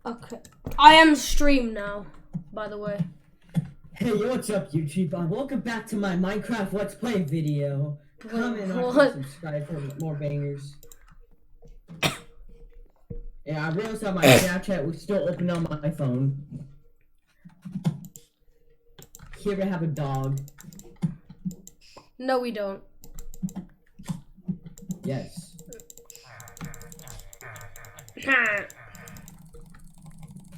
Okay. I am stream now, by the way. Hey, what's up, YouTube? Welcome back to my Minecraft Let's Play video. Comment on and subscribe for more bangers. Yeah, I realized on my Snapchat was still open on my phone. Here we have a dog. No, we don't. Yes.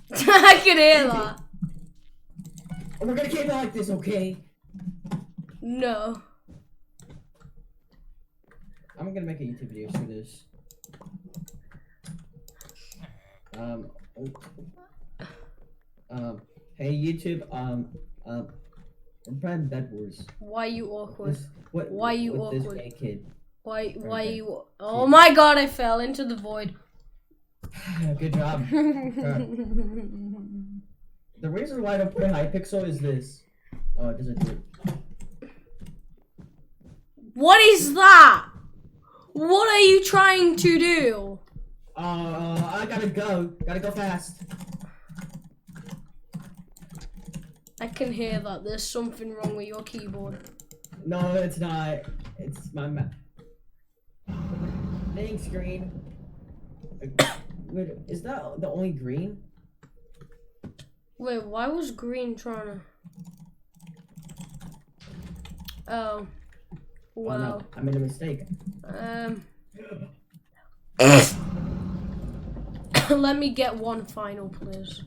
I can hear that. We're gonna keep it like this, okay? No. I'm gonna make a YouTube video for this. Hey YouTube, I'm playing Bedwars. Why are you awkward? Why are you awkward? This gay kid. Why are you? Oh my god! I fell into the void. Good job. The reason why I don't play Hypixel is this. Oh, it doesn't do it. What is that? What are you trying to do? I gotta go. Gotta go fast. I can hear that. There's something wrong with your keyboard. No, it's not. It's my map. Thanks, green. Wait, is that the only green? Wait, why was green trying to? Oh. Wow. Oh, no. I made a mistake. Let me get one final, please.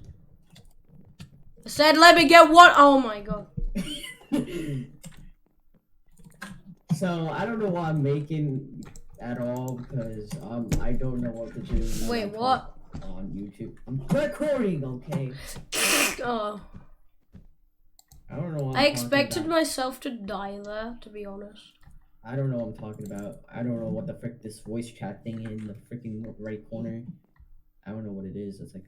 I said let me get one. Oh my god. So I don't know what I'm making at all because I don't know what to do. Wait, what? On YouTube. I'm recording, okay? Oh. I don't know what I expected myself to die there, to be honest. I don't know what I'm talking about. I don't know what the frick this voice chat thing in the freaking right corner. I don't know what it is. It's like,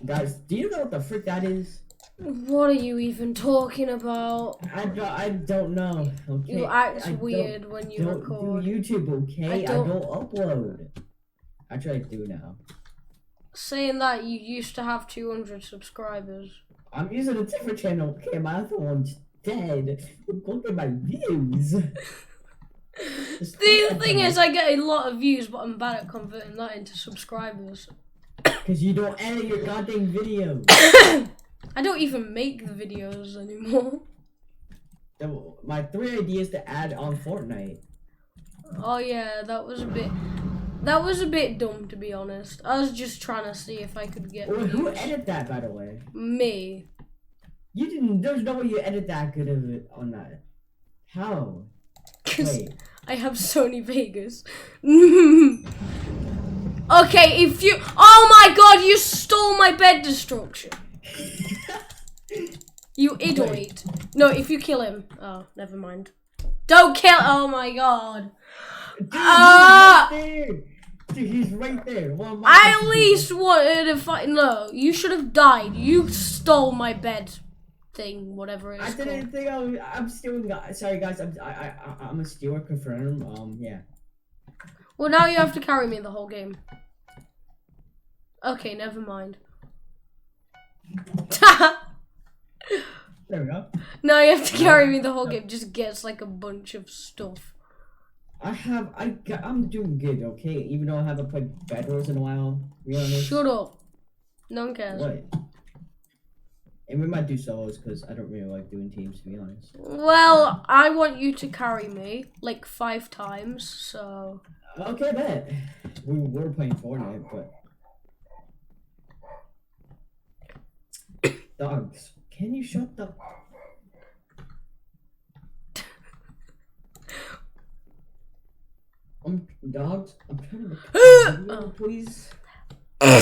guys, do you know what the frick that is? What are you even talking about? I don't know. Okay. You act weird when you record. Do YouTube, okay? I don't upload. Actually, I do now. Saying that, you used to have 200 subscribers. I'm using a different channel. Okay, my other one's dead. Look at my views. The thing is, I get a lot of views, but I'm bad at converting that into subscribers. Because you don't edit your goddamn videos. I don't even make the videos anymore. My 3 ideas to add on Fortnite. Oh yeah, that was a bit dumb, to be honest. I was just trying to see if I could get Well, who edited that, by the way? Me. You didn't. There's no way you edit that good of it on that. How? Wait. I have Sony Vegas. Okay, if you. Oh my god, you stole my bed destruction. You idiot. No, if you kill him. Oh, never mind. Don't kill. Oh my god. Dude, he's right there. Well, I at least wanted to fight. No, you should have died. You stole my bed thing, whatever it is. I didn't think I'm stealing. Sorry, guys. I'm a stealer. Confirm. Yeah. Well, now you have to carry me the whole game. Okay, never mind. There we go. Now you have to carry me the whole game. Just gets like a bunch of stuff. I'm doing good, okay? Even though I haven't played Bedwars in a while. Shut up. No one cares. What? And we might do solos because I don't really like doing teams, to be honest. Well, I want you to carry me like 5 times, so. Okay, bet. We were playing Fortnite, but. Dogs, can you shut the. Dogs, I'm trying to make a video, please. And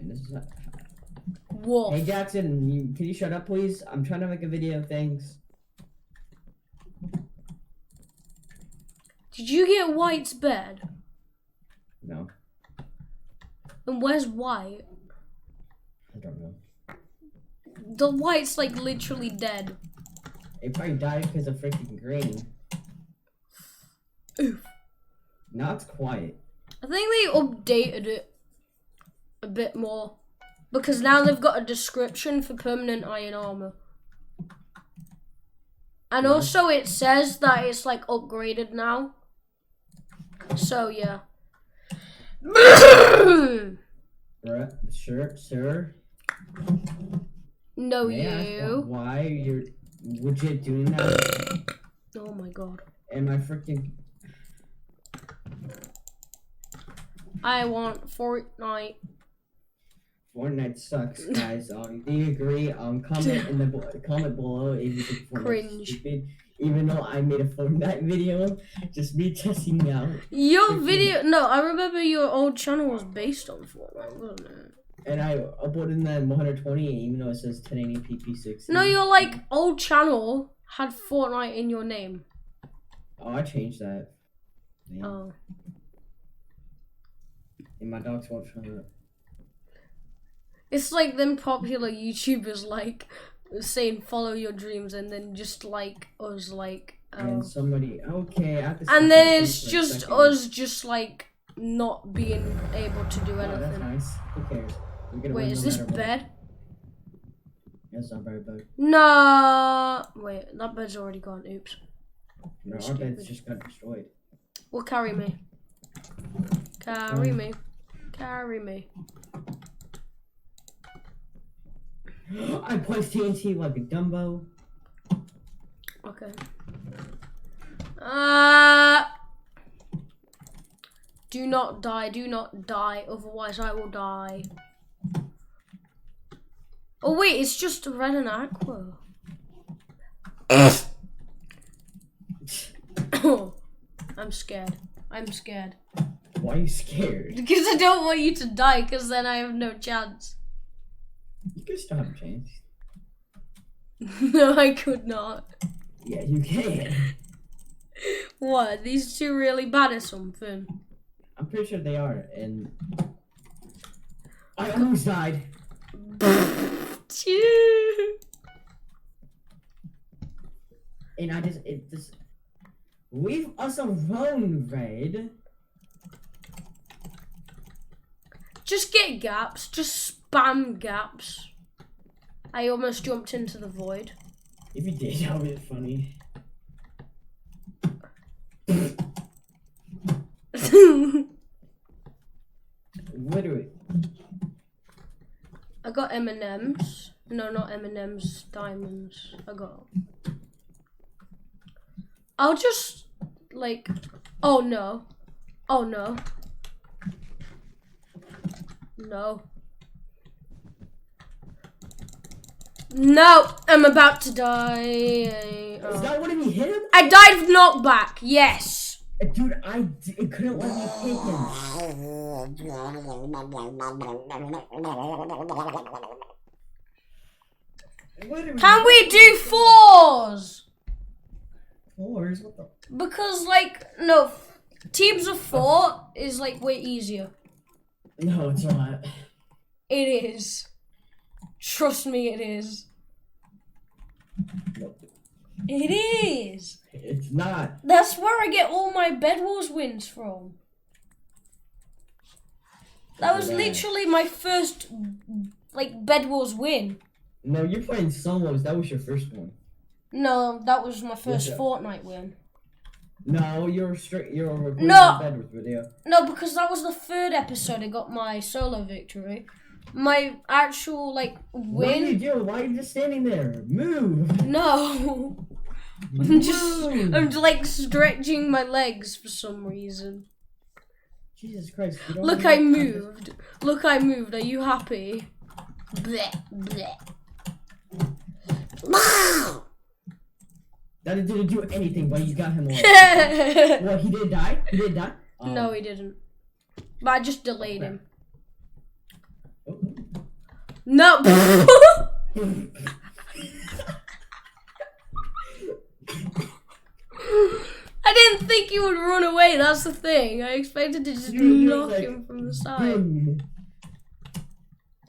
this is Wolf. Hey Jackson, can you shut up, please? I'm trying to make a video. Thanks. Did you get White's bed? No. And where's White? I don't know. The White's like literally dead. It probably died because of freaking grain. Oof. Now it's quiet. I think they updated it a bit more. Because now they've got a description for permanent iron armor. And also it says that it's like upgraded now. So yeah. Sure, sir. No, May I ask you. why you're legit doing that? Oh my god. And my freaking. I want Fortnite. Fortnite sucks, guys. Do you agree? Comment in the comment below if you think Fortnite's stupid. Even though I made a Fortnite video, just me testing out. Your video, no, I remember your old channel was based on Fortnite, wasn't it? And I uploaded that in 120, even though it says 1080p P60. No, your like old channel had Fortnite in your name. Oh, I changed that. Man. Oh. And my dogs won't shut up. It's like them popular YouTubers like saying follow your dreams and then just like us like and somebody okay and then it's just us just like not being able to do anything. That's nice. Who cares? Wait, is this bed? That's not very bad. No, wait, that bed's already gone. Oops. No, our bed's just got destroyed. Well, carry me. Carry me. Carry me. I placed TNT like a Dumbo. Okay. Do not die, otherwise I will die. Oh wait, it's just red and aqua. I'm scared. I'm scared. Why are you scared? Because I don't want you to die, because then I have no chance. You could still have a chance. No, I could not. Yeah, you can. What? These two really bad or something? I'm pretty sure they are, and I almost died. And I just leave us alone, Red. Just get gaps. Just spam gaps. I almost jumped into the void. If you did, that would be funny. Literally. I got M&Ms. No, not M&Ms. Diamonds. I'll just like. Oh no. Oh no. No. No, I'm about to die. Is that what he hit him? I died of knockback. Yes. Dude, it couldn't let me hit him. Can we do fours? Fours? What the? Because like no, teams of 4 is like way easier. No, it's not. It is. Trust me, it is. Nope. It is. It's not. That's where I get all my Bedwars wins from. That was literally my first, like, Bedwars win. No, you're playing solos. That was your first one. No, that was my first Fortnite win. No, you're recording No. the Bedwars video. No, because that was the 3rd episode I got my solo victory. My actual, like, win... What are you doing? Why are you just standing there? Move! No! I'm like, stretching my legs for some reason. Jesus Christ. Look, I moved. Look, I moved. Are you happy? Blech, blech. That didn't do anything, but you got him away. What, he did die? He did die? No, he didn't. But I just delayed him. Oh. No! I didn't think he would run away, that's the thing. I expected to just knock him from the side. Boom.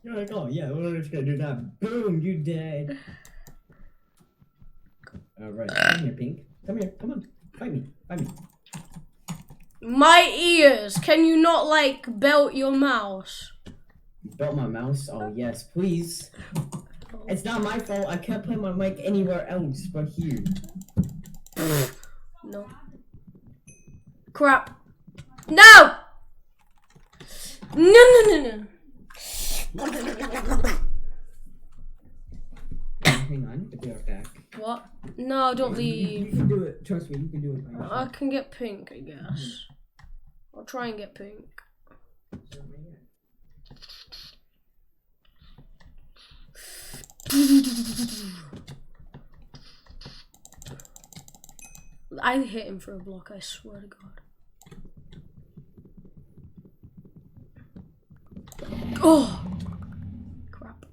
You're like, oh yeah, we're just gonna do that. Boom, you dead. Alright, come here, Pink. Come here, come on. Fight me, fight me. My ears! Can you not, like, belt your mouse? Belt my mouse? Oh, yes, please. It's not my fault. I can't play my mic anywhere else but here. No. Crap. No! No. Hang on, I'll be right back. What? No, don't leave. You can do it. Trust me, you can do it. By I can get pink, I guess. I'll try and get pink. I hit him for a block, I swear to God. Oh! Crap.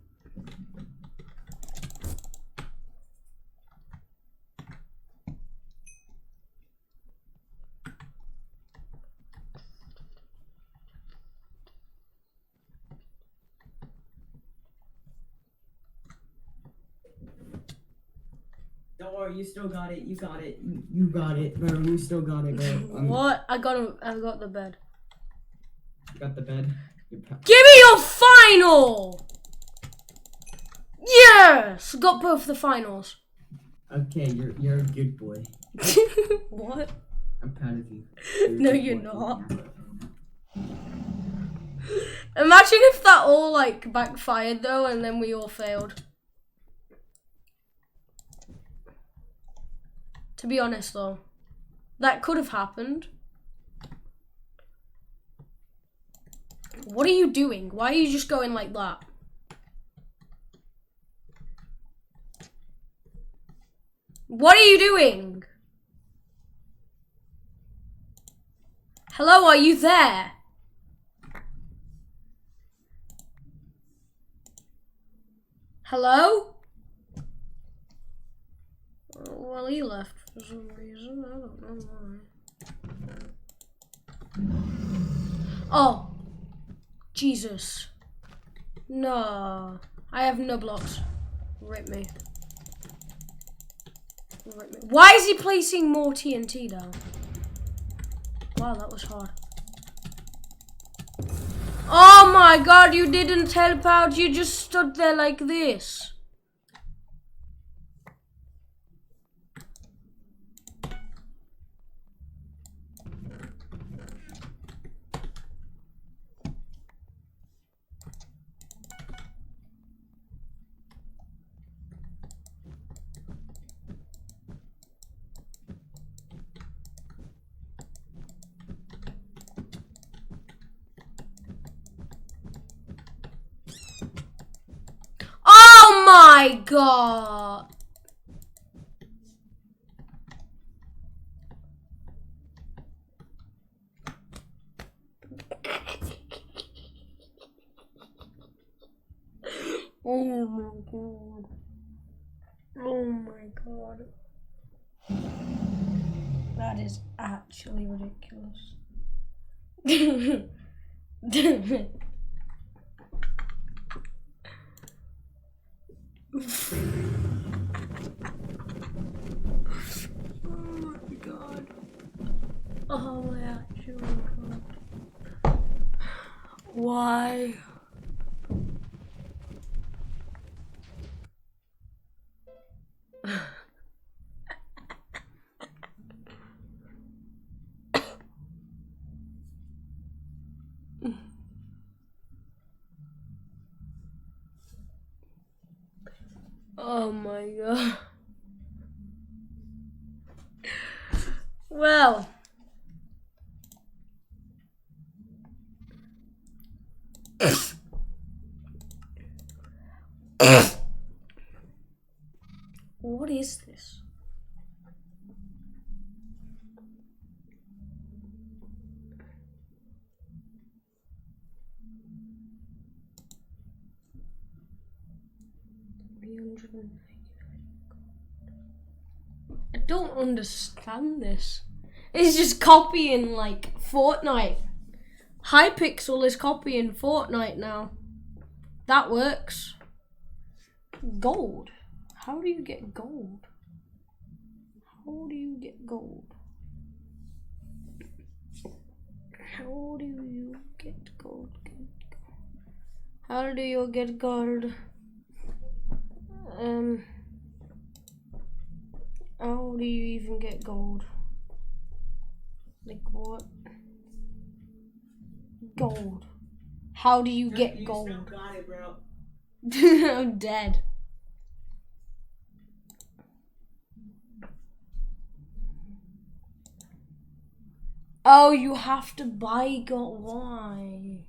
Don't worry, you still got it. You got it. You got it, bro. You still got it, bro. What? I got the bed. You got the bed. Give me your final! Yes! Got both the finals. Okay, you're a good boy. What? I'm proud of you. No, you're not. Imagine if that all like backfired though, and then we all failed. To be honest though, that could have happened. What are you doing? Why are you just going like that? What are you doing? Hello, are you there? Hello? Well, he left for some reason. I don't know why. Oh. Jesus. No. I have no blocks. Rip me. Rip me. Why is he placing more TNT down? Wow, that was hard. Oh my God, you didn't help out. You just stood there like this. Oh my God. Oh my God. Oh my God. That is actually ridiculous. Oh my God. Oh my actual God. Why? Oh my God. Well. What is this? I don't understand this. It's just copying like Fortnite. Hypixel is copying Fortnite now. That works. Gold. How do you get gold? How do you get gold? How do you get gold? How do you get gold? How do you even get gold? Like what? Gold. How do you get gold? Got it, bro. I'm dead. Oh, you have to buy gold. Why?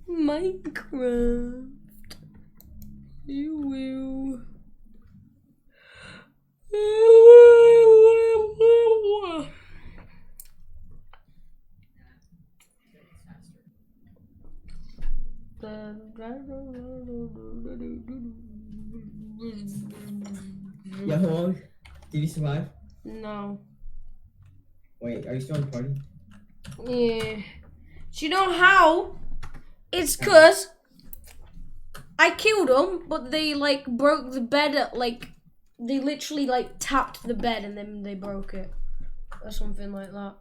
Minecraft. You will. Yo, hello? Did you survive? No. Wait, are you still in the party? Yeah. Do you know how? It's cause I killed them, but they like broke the bed at like they literally like tapped the bed and then they broke it or something like that.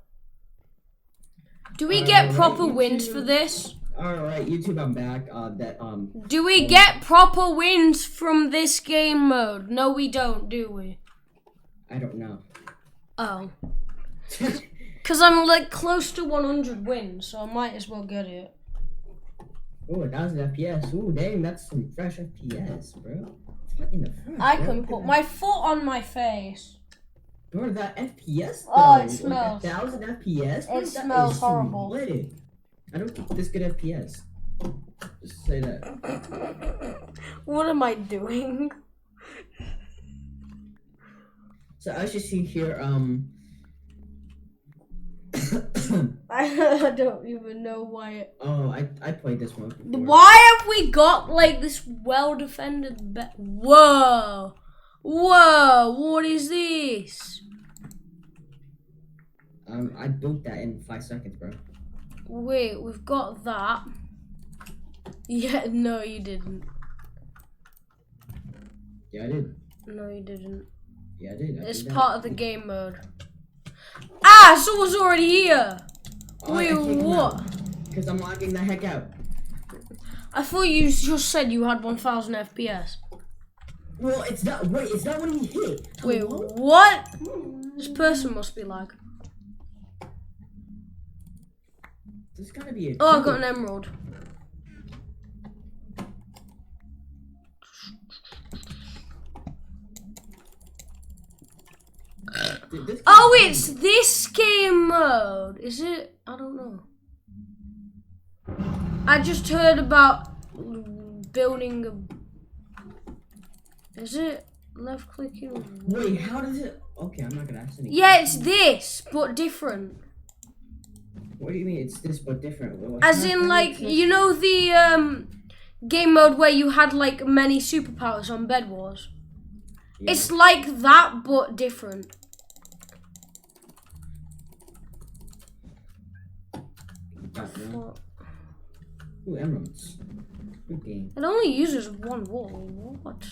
Do we get proper wins for this? Alright, YouTube, I'm back. Do we get proper wins from this game mode? No, we don't, do we? I don't know. Oh. Because I'm like close to 100 wins, so I might as well get it. Oh, 1,000 FPS. Ooh, dang, that's some fresh FPS, bro. What in the fuck? I can put my foot on my face. Bro, that FPS though. Oh, it smells. Like 1,000 FPS? Bro, It smells horrible. Sweaty. I don't think this good FPS. Just say that. What am I doing? So as you see here, I don't even know why. Oh, I played this one before. Why have we got like this well-defended bed? Whoa! Whoa! What is this? I built that in 5 seconds, bro. Wait, we've got that. Yeah, no, you didn't. Yeah, I did. No, you didn't. Yeah, I did. It's part of the game mode. Ah, someone's already here. Wait, what? Because I'm logging the heck out. I thought you just said you had 1,000 FPS. Well, it's not. Wait, it's not when we hit. Wait, what? This person must be lag. There's gotta be a. Oh, I got an emerald. Dude, Oh, it's this game mode. Is it? I don't know. I just heard about building a... Is it left clicking? Wait, how does it? Okay, I'm not gonna ask any. Yeah, it's this, but different. What do you mean it's this but different? Well, As in, like, you know the game mode where you had like many superpowers on Bedwars? Yeah. It's like that, but different. Ooh, emeralds. Good game. It only uses one wall. What?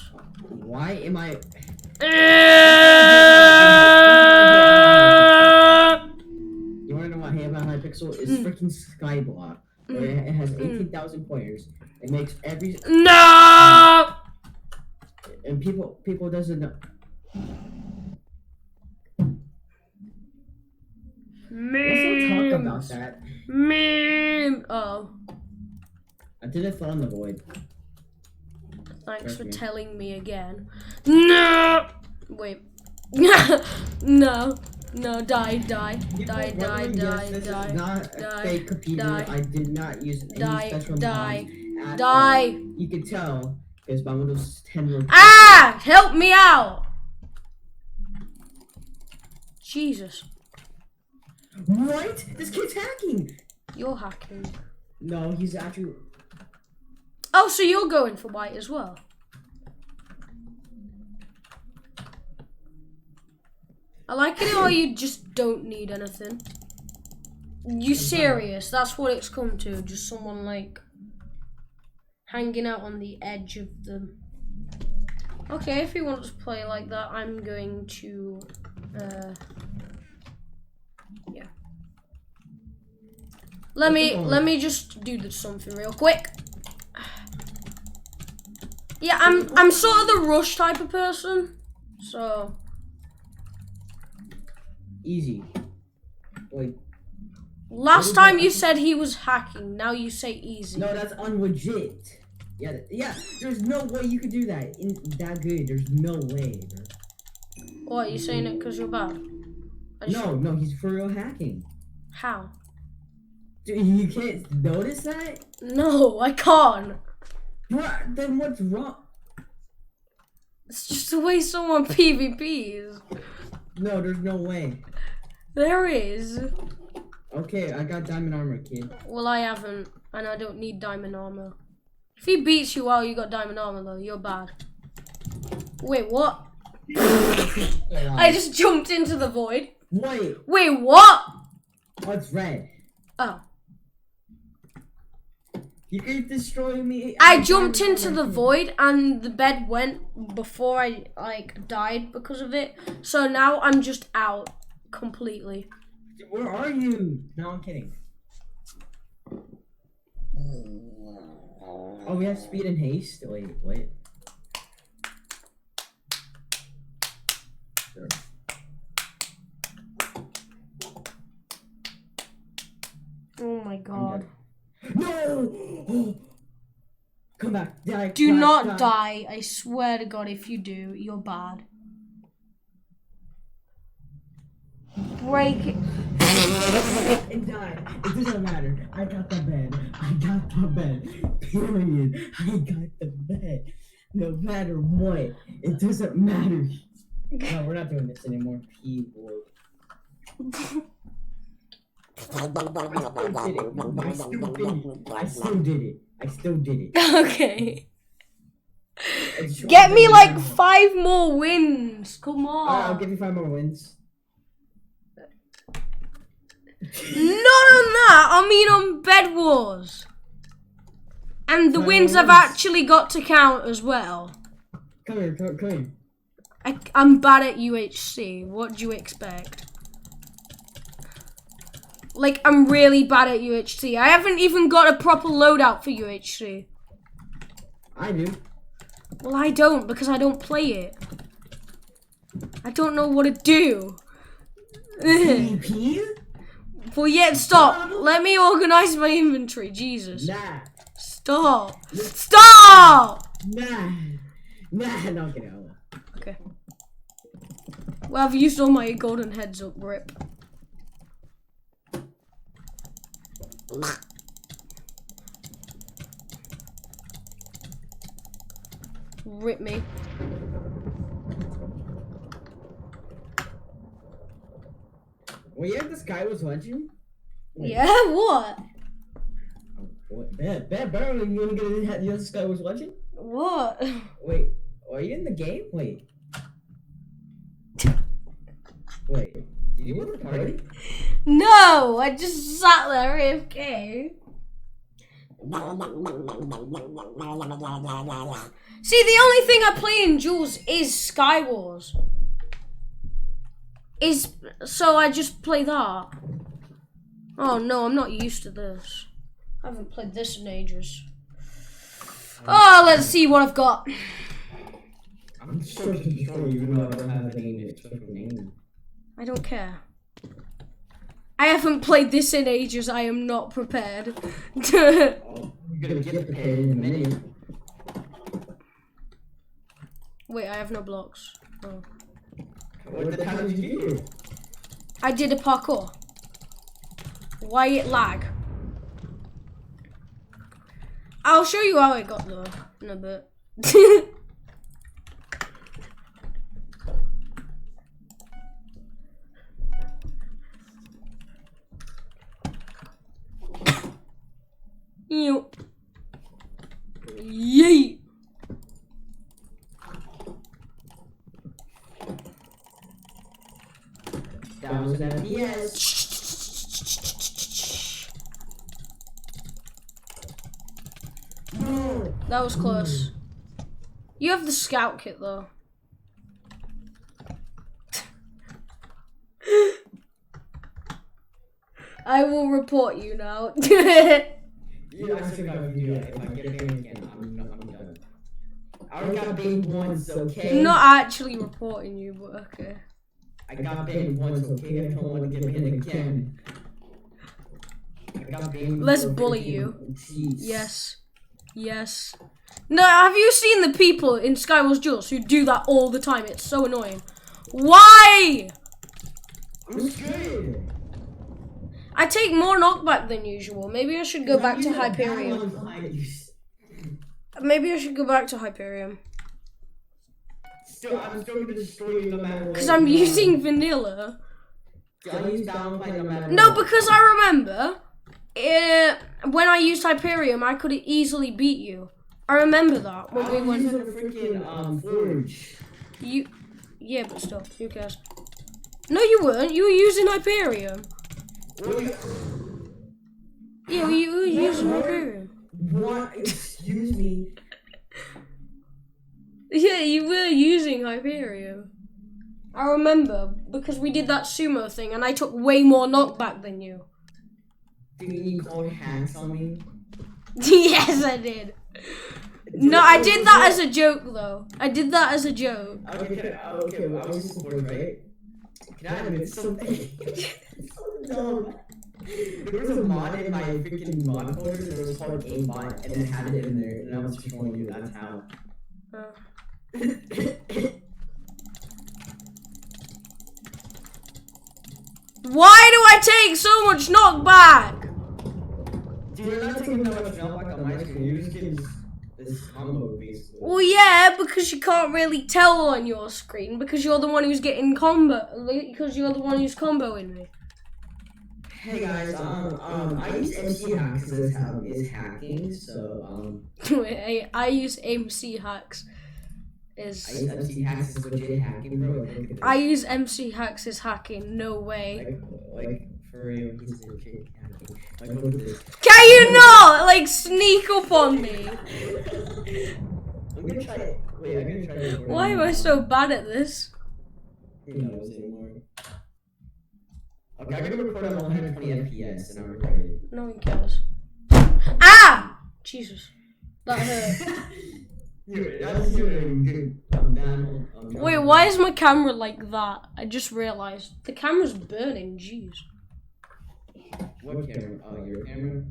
Why am I? You wanna know what I hate about Hypixel? It's freaking Skyblock. Where it has 18,000 players. It makes every No! and people doesn't know. Let's not talk about that. Meme. Oh. I did it on the void. Thanks for telling me again. No! Wait. No. No, die. This is not a fake computer. I did not use any special mods at all. You can tell because my Windows 10 will. Ah! Help me out! Jesus. What? This kid's hacking! You're hacking. No, he's actually. Oh, so you're going for white as well? I like it how you just don't need anything. You serious? That's what it's come to. Just someone like hanging out on the edge of the... Okay, if he wants to play like that, I'm going to... yeah. Let me just do something real quick. Yeah, I'm sort of the rush type of person, so... Easy. Wait. Last time you said he was hacking, now you say easy. No, that's unlegit. Yeah, there's no way you could do that. That good, there's no way, bro. What, you saying it because you're bad? No, he's for real hacking. How? Dude, you can't notice that? No, I can't. What? Then what's wrong? It's just the way someone PvPs. No, there's no way. There is. Okay, I got diamond armor, kid. Well, I haven't, and I don't need diamond armor. If he beats you while you got diamond armor, though, you're bad. Wait, what? I just jumped into the void. Wait, what? What's red? Oh. You can destroy me. I jumped into the void and the bed went before I died because of it. So now I'm just out completely. Where are you? No, I'm kidding. Oh, we have speed and haste. Wait. Sure. Oh my god. No! Come back. Die. Do not die. I swear to god, if you do, you're bad. Break it. And die. It doesn't matter. I got the bed. Period. I got the bed. No matter what. It doesn't matter. No, we're not doing this anymore. P-board. I still did it. Okay. Get me like 5 more wins. Come on. Alright, I'll give you 5 more wins. Not on that. I mean on Bedwars. And the wins I've actually got to count as well. Come here. I'm bad at UHC. What do you expect? Like, I'm really bad at UHC. I haven't even got a proper loadout for UHC. I do. Well, I don't, because I don't play it. I don't know what to do. PvP? Well, yeah, stop. Let me organize my inventory. Jesus. Nah. Stop. Nah, no, get out. Okay. Well, I've used all my golden heads up, rip. Rip me. Well, you have the Skywars legend? Wait. Yeah, what? What? Bad, barely you wanna get the Skywars legend? What? Wait, are you in the game? Wait, did you win the party? No, I just sat there AFK. See, the only thing I play in Jules is Skywars. So I just play that. Oh no, I'm not used to this. I haven't played this in ages. Oh, let's see what I've got. I'm searching before you know I don't have any name. I don't care. I haven't played this in ages. I am not prepared. You're gonna get prepared in a minute. Wait, I have no blocks. Oh. What the hell did you do? I did a parkour. Why it lag? I'll show you how it got though in a bit. Yay! That was an FPS. That was close. You have the scout kit though. I will report you now. Yeah, I still got a video. If I get banned again, I'm done. I already got banned once, okay? I'm not actually reporting you, but okay. I got banned once, okay? I don't want to get banned again. I got banned. Let's bully you. Jeez. Yes. Yes. No, have you seen the people in Skywars Duels who do that all the time? It's so annoying. Why? I'm scared. I take more knockback than usual. Maybe I should go back to Hyperion. Maybe I should go back to Hyperion. I'm still gonna destroy you no matter what. Because I'm using vanilla. I use downplay no matter No, what. because I remember when I used Hyperion, I could easily beat you. I remember that when we went. using a freaking forge. Yeah, but still, who cares? No, you weren't. You were using Hyperion. Yeah, you were using Hyperion. What? Excuse me. Yeah, you were using Hyperion. I remember because we did that sumo thing, and I took way more knockback than you. Did you call hacks on me? Yes, I did. No, I did that as a joke, though. I did that as a joke. Okay, well, I was supporting, right? Can I admit something? So dumb. There was a mod in my freaking mod folder that was called aimbot, and it had it in there, and I was just showing you that's how. Why do I take so much knockback? Dude, you're not taking that much knockback on my screen, you're just getting this combo, basically. Well, yeah, because you can't really tell on your screen because you're the one who's getting combo. Because you're the one who's comboing me. Hey guys, I use MC hacks as hacking, so I use MC hacks. I use MC hacks as legit hacking, bro. Look at this. I use MC hacks as hacking. No way. Like for real, he's legit hacking. Like look at this. Can you not like sneak up on me? I'm gonna try it. Wait, I'm gonna try it. Why am I so bad at this? Who knows anymore? Okay, I'm gonna record on 120 FPS and I'll record it. No one cares. Ah! Jesus. That hurt. Wait, why is my camera like that? I just realized. The camera's burning, jeez. What camera? Oh, your camera?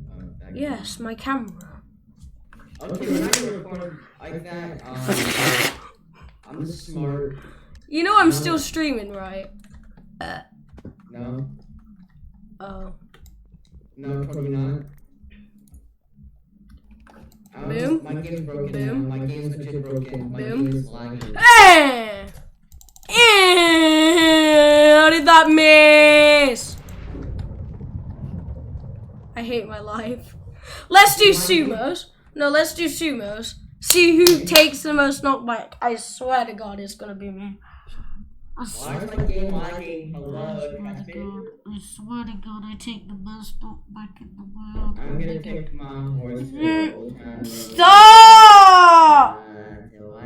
Yes, my camera. Okay, when I record like that, I'm smart. You know I'm still streaming, right? No. Oh. No, probably not. Boom. My game's broken. Boom. My game's legit broken. My Boom. game is lagging. How did that miss? I hate my life. Let's do sumos. No, let's do sumos. See who takes the most knockback. I swear to God, it's gonna be me. Why is my game lagging? Hello, I swear to God, I take the most knockback in the world. I'm gonna take my horse. Stop!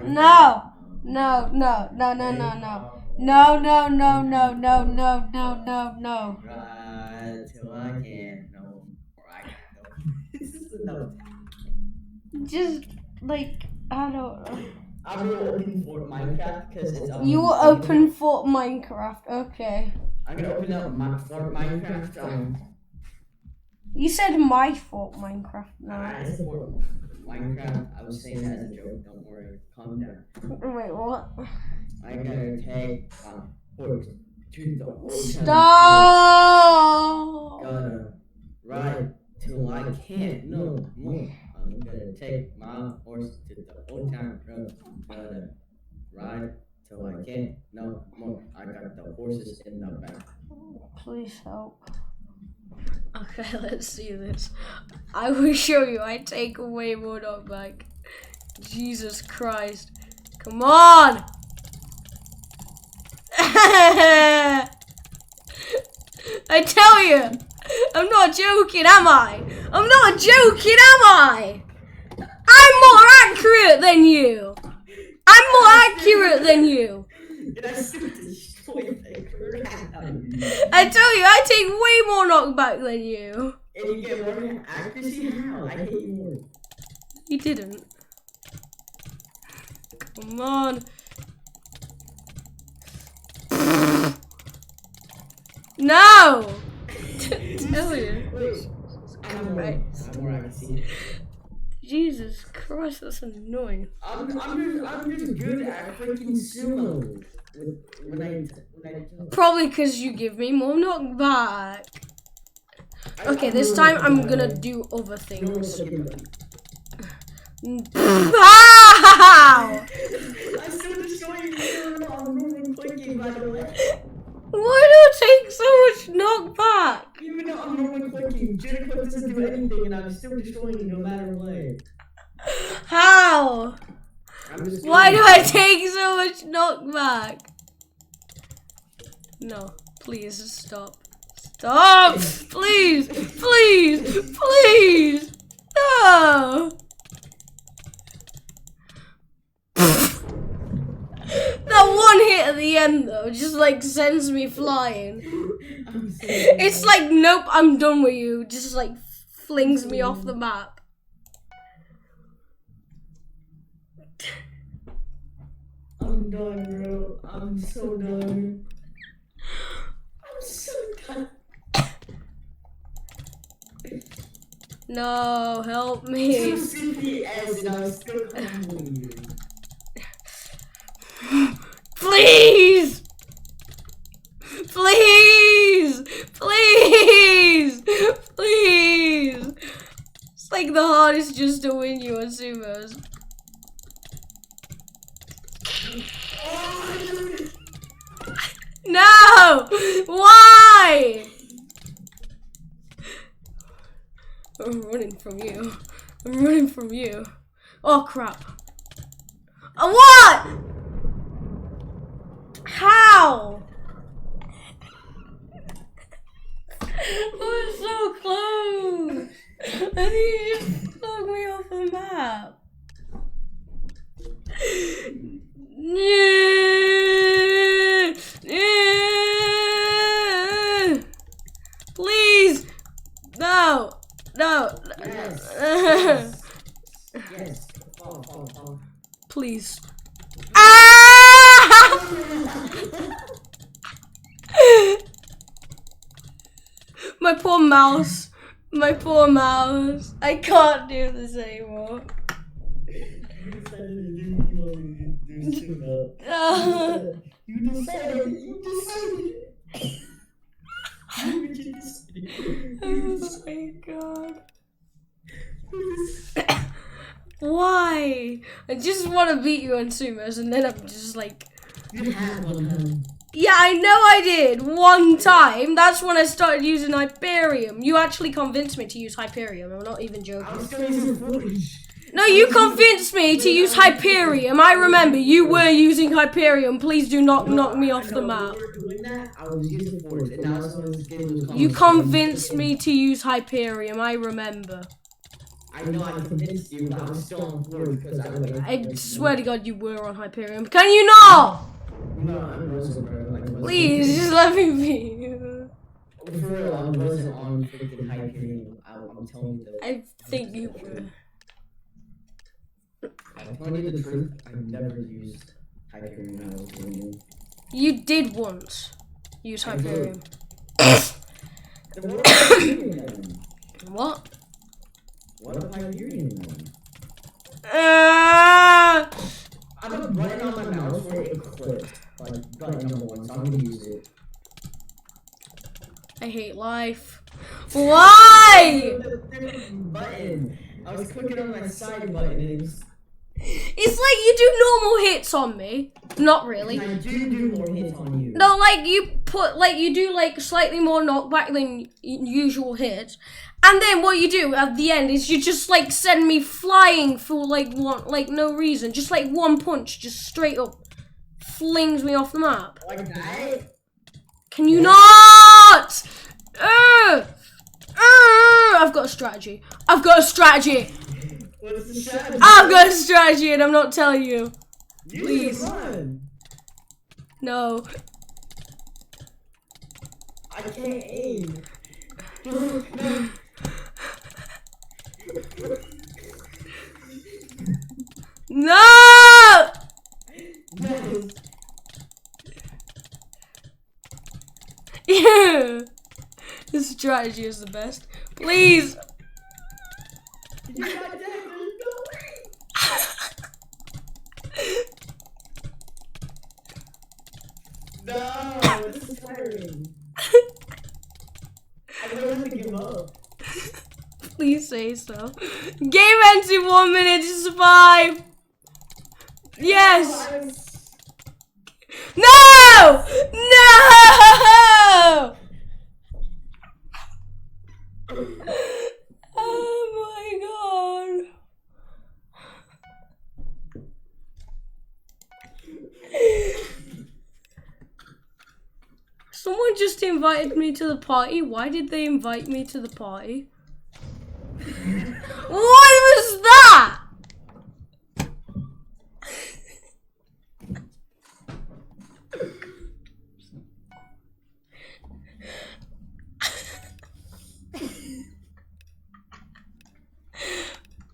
No! No, no, no, no, no, no. No, no, no, no, no, no, no, no, no. Till I can't. No. This is enough. Just, like, I don't know. I'm gonna open Fort Minecraft because it's You will open Fort Minecraft, okay. I'm gonna open up my Fort Minecraft. You said my Fort Minecraft, no. I said Fort Minecraft. I was saying that as a joke. Don't worry. Calm down. Wait, what? I'm gonna take horse to the old Stop! Gonna ride till I can't no more. I'm gonna take my horse to the old town road. Gonna ride till I can't no more. I got the horses in the back. Please help. Okay, let's see this. I will show you. I take way more knockback. Jesus Christ. Come on! I tell you! I'm not joking, am I? I'm not joking, am I? I'm more accurate than you. I'm more accurate than you. I tell you, I take way more knockback than you. And you get more accuracy? How? I hate you more. You didn't. Come on. No! Tell you. I'm right. More accuracy. Jesus Christ, that's annoying. I'm just good at freaking sumo. When I Probably because you give me more knockback. Okay, this time I'm gonna do other things. How? I'm still destroying you. I'm moving clicking, by the way. Why do it take so much knockback? Even though I'm moving clicking, Juniper doesn't do anything and I'm still destroying you no matter what. How? Why do I take so much knockback? No, please stop. Stop! Please! Please! Please! No! That one hit at the end though just like sends me flying. It's like, nope, I'm done with you. Just like flings me off the map. I'm done, bro. I'm so done. I'm so done. No, help me. CPS and I'm still coming. Please! Please! Please! Please! It's like the hardest just to win you on sumos. No! Why? I'm running from you. I'm running from you. Oh crap. What? How? I was so close. And you just knocked me off the map. Please. No. No. Yes. Yes. Oh. Please. Ah! My poor mouse. My poor mouse. I can't do this anymore. You decided. Oh my god. Why? I just want to beat you on sumos and then I'm just like... You had one. Yeah, I know I did. One time. That's when I started using Hyperium. You actually convinced me to use Hyperium. I'm not even joking. I was still using Forge. No, you convinced me to use Hyperium. I remember you were using Hyperium. Please do not knock me off the map. I was using Forge, and now someone's getting those. You convinced me to use Hyperium. I remember. I know I convinced you, but I'm still on Forge because I swear to God you were on Hyperium. Can you not? No, I wasn't, bro. Please, just let me be. For real, I wasn't on freaking Hyperium. I'm telling you that. I think you were. I'm telling you the truth. I've never used Hyperium when I was doing it. You did once use Hyperium. What? What if Hyperium then? I have a button on my mouse where it clicks. Like button number 1, so I'm gonna use it. I hate life. Why? Button. I was clicking on my side button and it was... It's like you do normal hits on me. Not really. I do more hits on you. No, like you do like slightly more knockback than usual hits. And then what you do at the end is you just like send me flying for like no reason. Just like one punch, just straight up flings me off the map. Like that? Can you not? I've got a strategy. I've got a strategy. What's the strategy? I've got a strategy and I'm not telling you. Please. Run. No. I can't aim. No! Yes. Yeah. This strategy is the best. Please. You got that? There's no way. No, this is tiring. I don't have to give up. Please say so. Game ends in 1 minute to survive. Yes. No! No! Oh my god. Someone just invited me to the party. Why did they invite me to the party? What was that?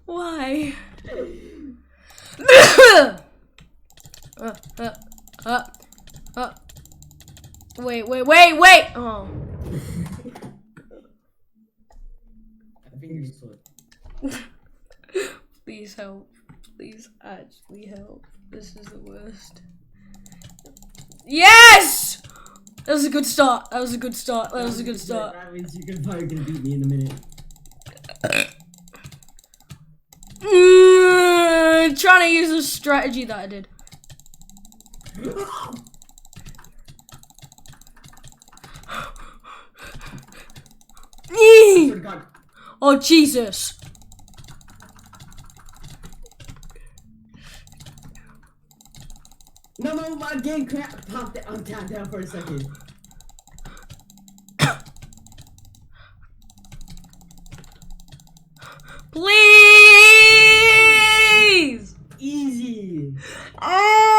Why? Wait. Oh. My fingers slipped. Please help. Please actually help. This is the worst. Yes! That was a good start. That was a good start. That means you're probably gonna beat me in a minute. Trying to use a strategy that I did. Oh Jesus! No, my game popped it. I'm tapped down for a second. Please! Easy. Oh!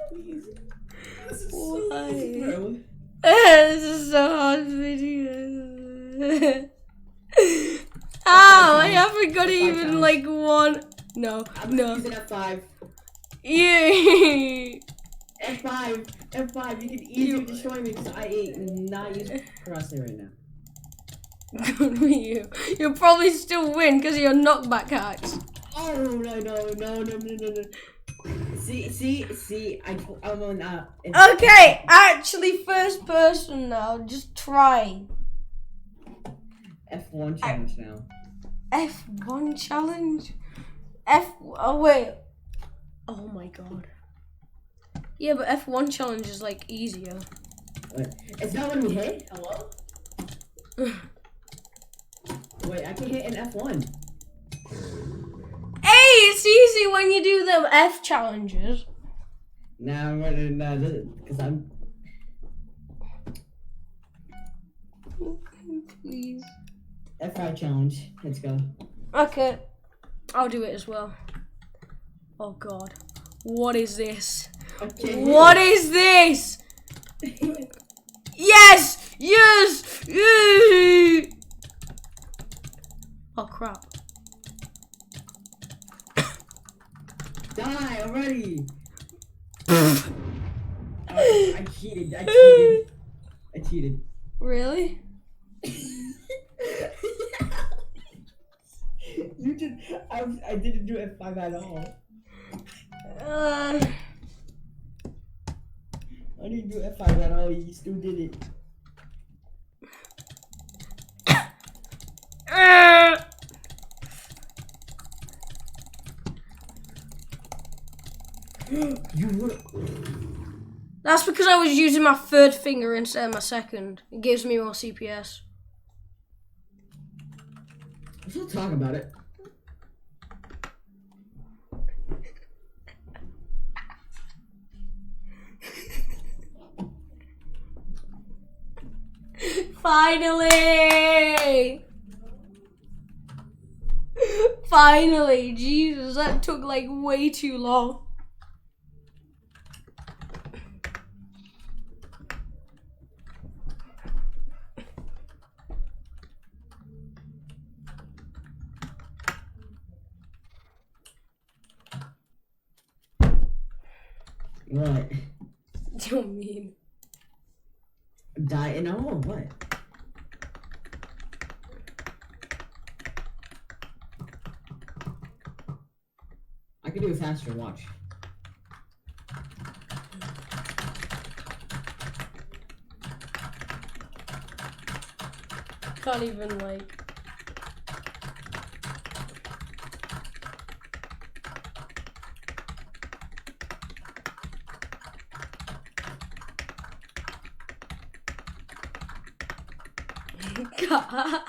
Please. This is Why? so easy, bro. This is so hard video. Ow, I haven't got even like one. No. I'm using F5. Yeah. F5, you can easily destroy me because I ain't not using crosshair right now. Good for you. You'll probably still win because of your knockback hacks. Oh no. See, I'm on Okay, actually first person now, just try. F1 challenge now. F1 challenge? Oh wait. Oh my god. Yeah, but F1 challenge is like easier. Wait, is that when we hit? Hello? Wait, I can hit an F1. Hey, it's easy when you do the F challenges. Now I'm gonna because I'm. Please. F5 challenge. Let's go. Okay, I'll do it as well. Oh god, what is this? Okay. What is this? Yes! Yes! Oh crap. Die already! I cheated. I cheated. Really? You did. I didn't do F5 at all. I didn't do F5 at all. You still did it. You would. That's because I was using my third finger instead of my second. It gives me more CPS. We should talk about it. Finally! Finally, Jesus, that took like way too long. What? You mean? Die? No, what? I can do it faster, watch. Can't even like. God.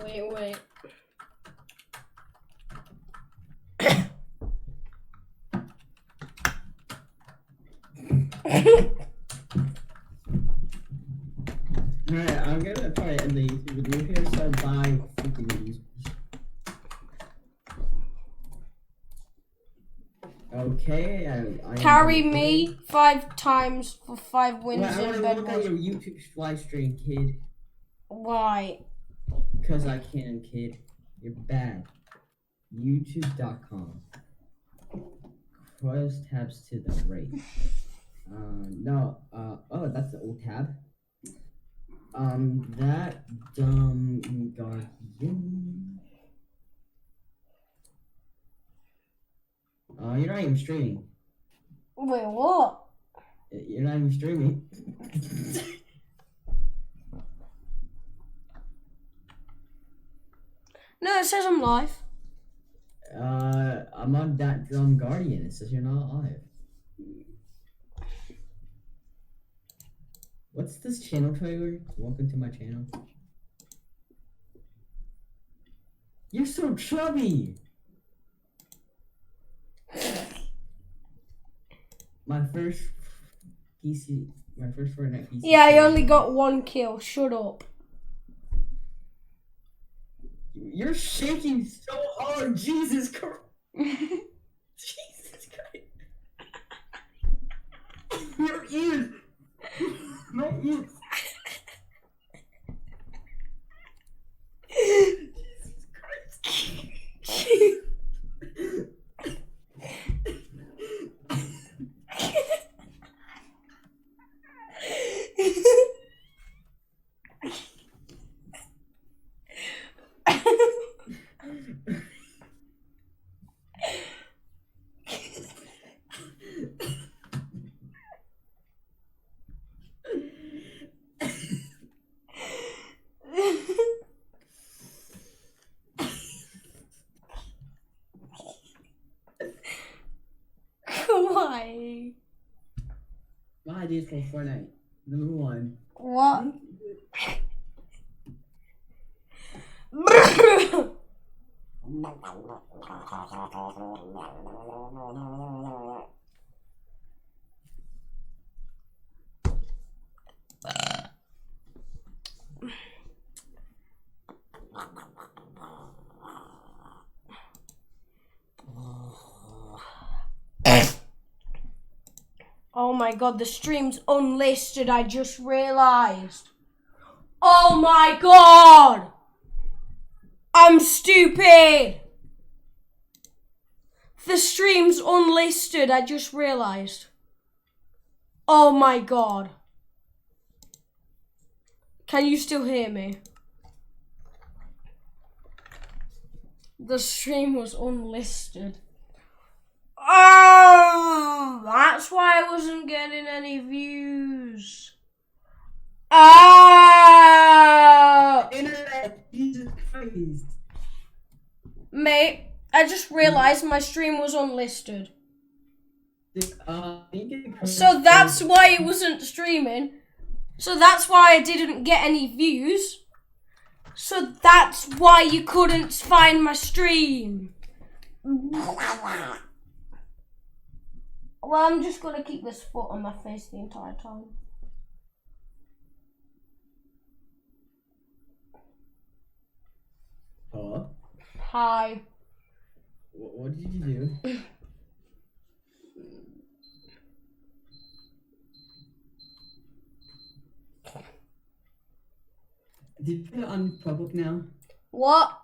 Wait. Alright, I'm gonna try to end the YouTube video here, so bye. Freaking users. Okay, I Carry me 5 times for 5 wins I in wanna look at Bedwars. your YouTube live stream, kid. Why? Cause I can, kid. You're bad. YouTube.com. Close tabs to the right. Oh, that's the old tab. That dumb guardian. You're not even streaming. Wait, what? You're not even streaming. No, it says I'm live. I'm on that dumb guardian. It says you're not live. What's this channel trailer? Welcome to my channel. You're so chubby! My first Fortnite PC. Yeah, I only got 1 kill. Shut up. You're shaking so hard, Jesus Christ! Jesus Christ! Your ears! My ears! Jesus Christ! Why? My ideas for Fortnite. Number 1. What? Oh my god, the stream's unlisted, I just realised. Oh my god! I'm stupid! The stream's unlisted, I just realised. Oh my god. Can you still hear me? The stream was unlisted. Oh, that's why I wasn't getting any views. Oh! Internet, Jesus Christ. Mate, I just realised my stream was unlisted. So that's why it wasn't streaming. So that's why I didn't get any views. So that's why you couldn't find my stream. Well, I'm just gonna keep this foot on my face the entire time. Hello? Hi. What did you do? Did you put it on public now? What?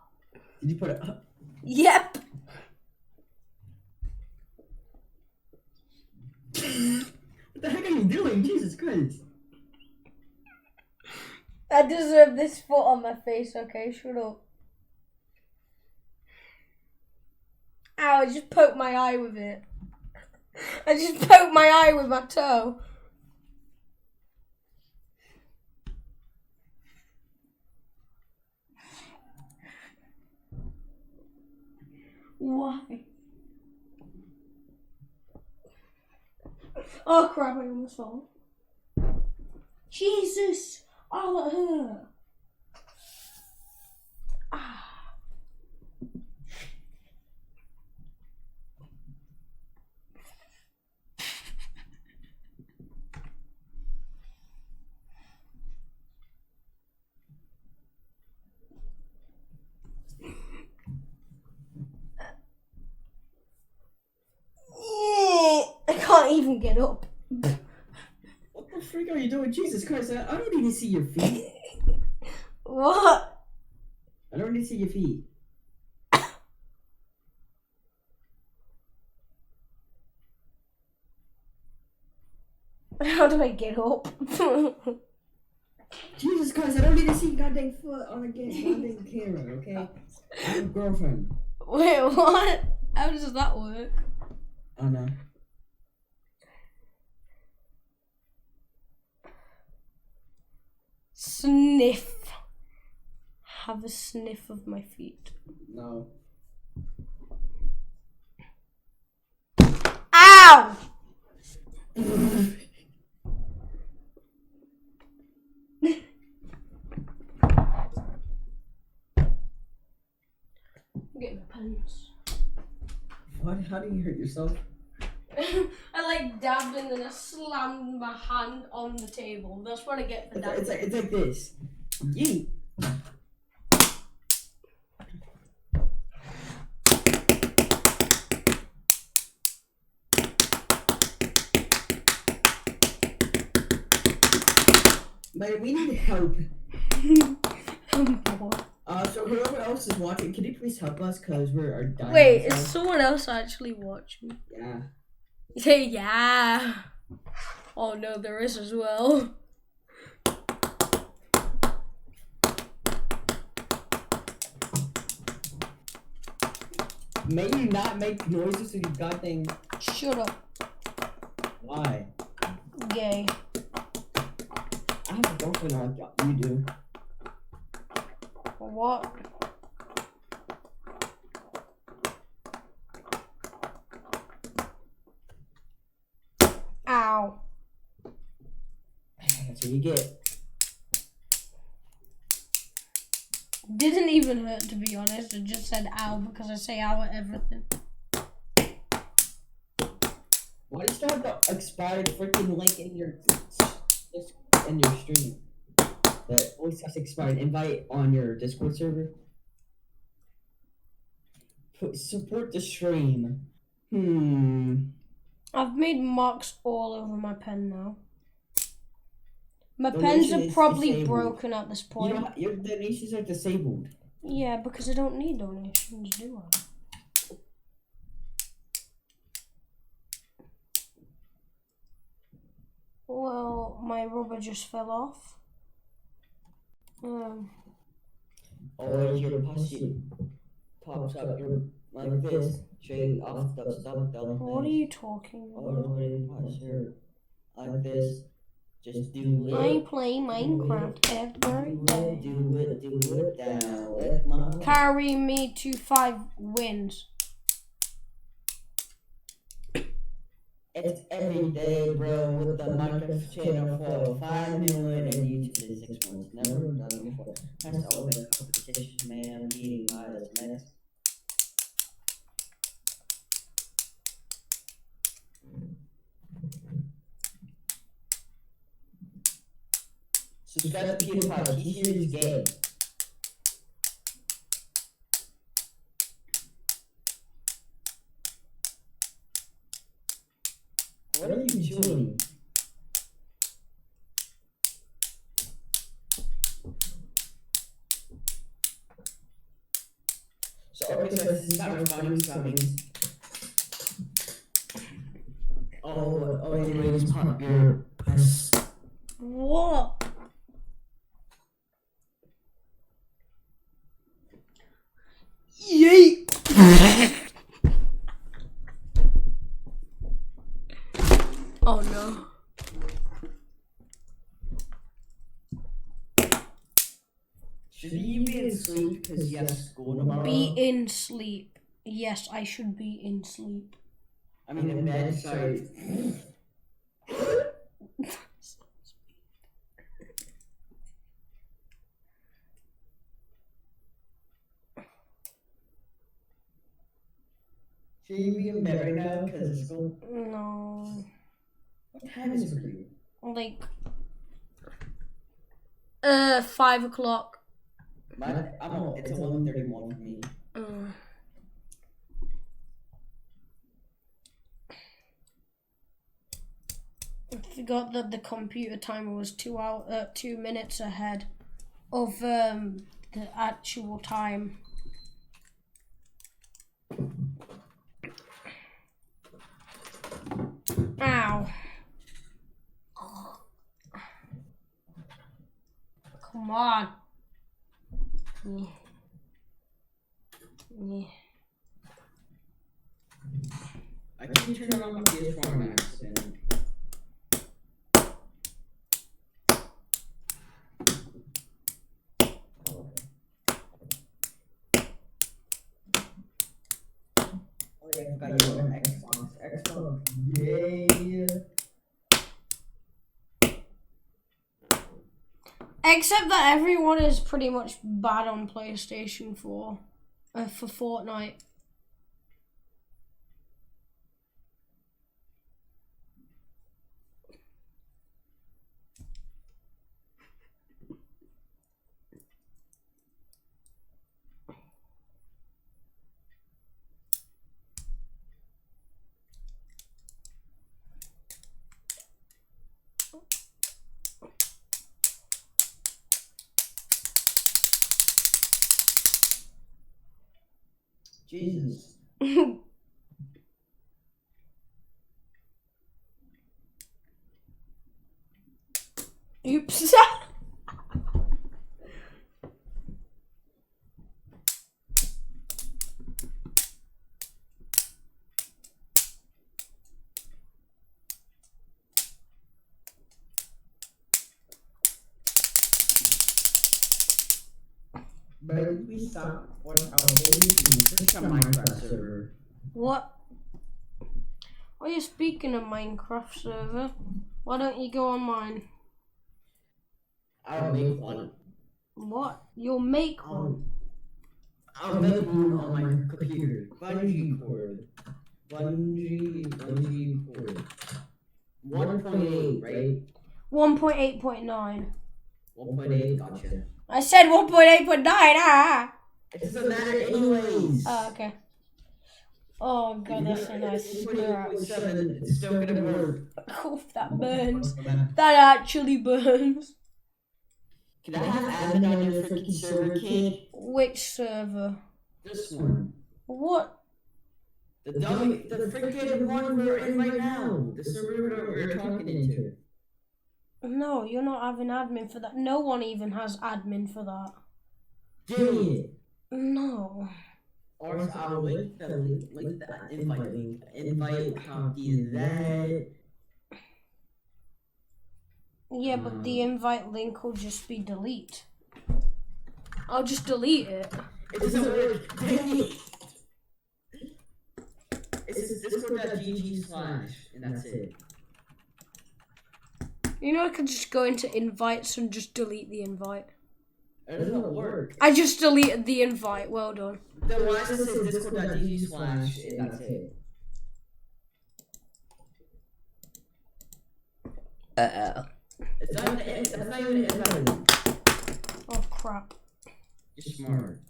Did you put it up? Yep. What the heck are you doing? Jesus Christ. I deserve this foot on my face, okay? Shut up. Ow, I just poked my eye with it. I just poked my eye with my toe. Why? Oh crap, I almost fell. Jesus! Oh, that hurt. Ah. I can't even get up. What the freak are you doing? Jesus Christ, I don't need to see your feet. What? I don't need to see your feet. How do I get up? Jesus Christ, I don't need to see goddamn foot on a goddamn camera, okay? I have a girlfriend. Wait, what? How does that work? Oh no. Sniff. Have a sniff of my feet. No. Ow! I'm getting my pants. What? How do you hurt yourself? I like dabbed and then I slammed my hand on the table. That's what I get for that. It's like this. Yeet. Man, we need help. So whoever else is watching, can you please help us? Cause we're dying. Wait, is someone else actually watching? Yeah. Yeah. Oh no, there is as well. May you not make noises with your goddamn. Shut up. Why? Gay. I have a girlfriend like you do. What? Ow. That's what you get. Didn't even hurt, to be honest. It just said ow because I say ow at everything. Why do you still have the expired freaking link in your stream? The voice has expired invite on your Discord server. Support the stream. I've made marks all over my pen now. My Donation pens are is probably disabled. broken at this point. You know, your donations are disabled. Yeah, because I don't need donations, do I? Well, my rubber just fell off. Or your pussy pops up your like this, straight off the What are you talking about? Like this. Just do it. I play Minecraft every day. Do it down with my. Carry me to 5 wins. It's every day, bro, with the Minecraft channel for 5 million and YouTube is 6 months. Never done before. That's all the competition, man. I'm beating my next. Subscribe to PewDiePie. He is gay. What are you doing? So okay, so this is about finding something. Oh, anyways, pop your press. What? Yeet! Oh no. Should you be in sleep because you have school tomorrow? Be in sleep. Yes, I should be in sleep. I mean in bed, sorry. Should you be in bed right now because of school? No. What time is it for you? Like 5 o'clock. It's 11:31 for me. I forgot that the computer timer was 2 minutes ahead of the actual time. Ow. Come on. Yeah. I keep turning on my PS4 on accident. Oh yeah, I forgot you on Xbox. Yay! Except that everyone is pretty much bad on PlayStation 4 for Fortnite. Jesus. Oops. But we stop on our Minecraft server. What? Are you speaking of Minecraft server? Why don't you go on mine? I'll make one. What? You'll make one? I'll make one on my computer. Bungee cord. Bungee cord. 1.8, right? 1.8.9. 1.8, gotcha. I said 1.8.9, ah! It doesn't matter anyways. Oh, okay. Oh god, that's so nice. 1.8.7, it's still gonna work. Oof, that burns. That actually burns. Can I have admin on your freaking server, kid? Which server? This one. What? The freaking one we're in right now. The server that we're talking into. No, you're not having admin for that. No one even has admin for that. Dang it. No. Or else I'll link the invite link. Invite, copy that. Yeah, but the invite link will just be delete. I'll just delete it. It doesn't work. Dang it. It's discord.gg/ and that's it. You know, I could just go into invites and just delete the invite. It doesn't work. I just deleted the invite. Well done. Then why does it say discord.gg/ and that's it? It's not, that's not even invalid. Oh crap. You're smart.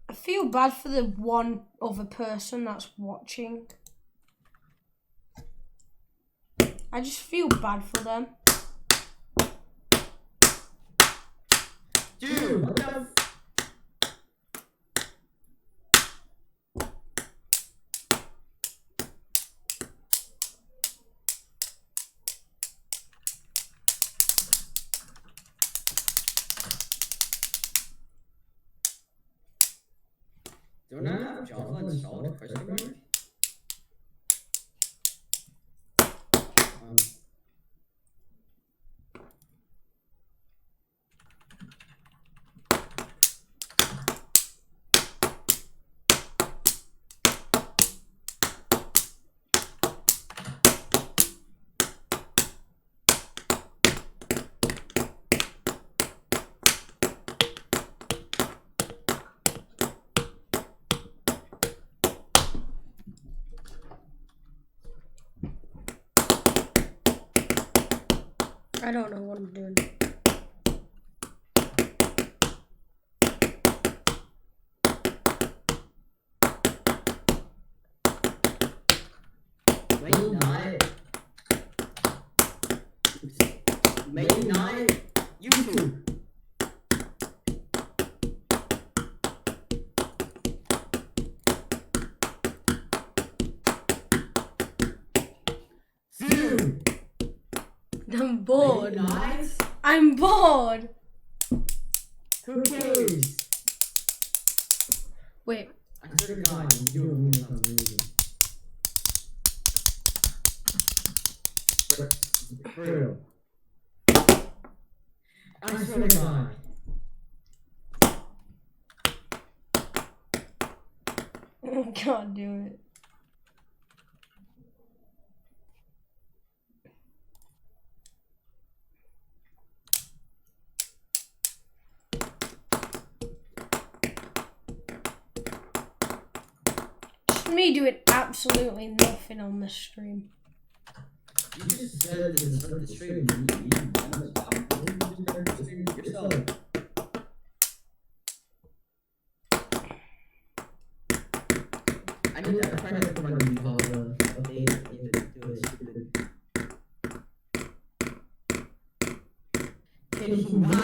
I feel bad for the one other person that's watching. I just feel bad for them. Dude, what the Do not have Java installed? Question mark? I don't know what I'm doing. Maybe not YouTube. Dude. I'm bored. Nice. I'm bored. Who cares? Wait. I swear to God, you do it something. For real. I swear to God. I can't do it. Me doing absolutely nothing on this stream. You just said this is for the stream. You yourself. I need that credit for running all the updates. You didn't do it stupid. Can you not?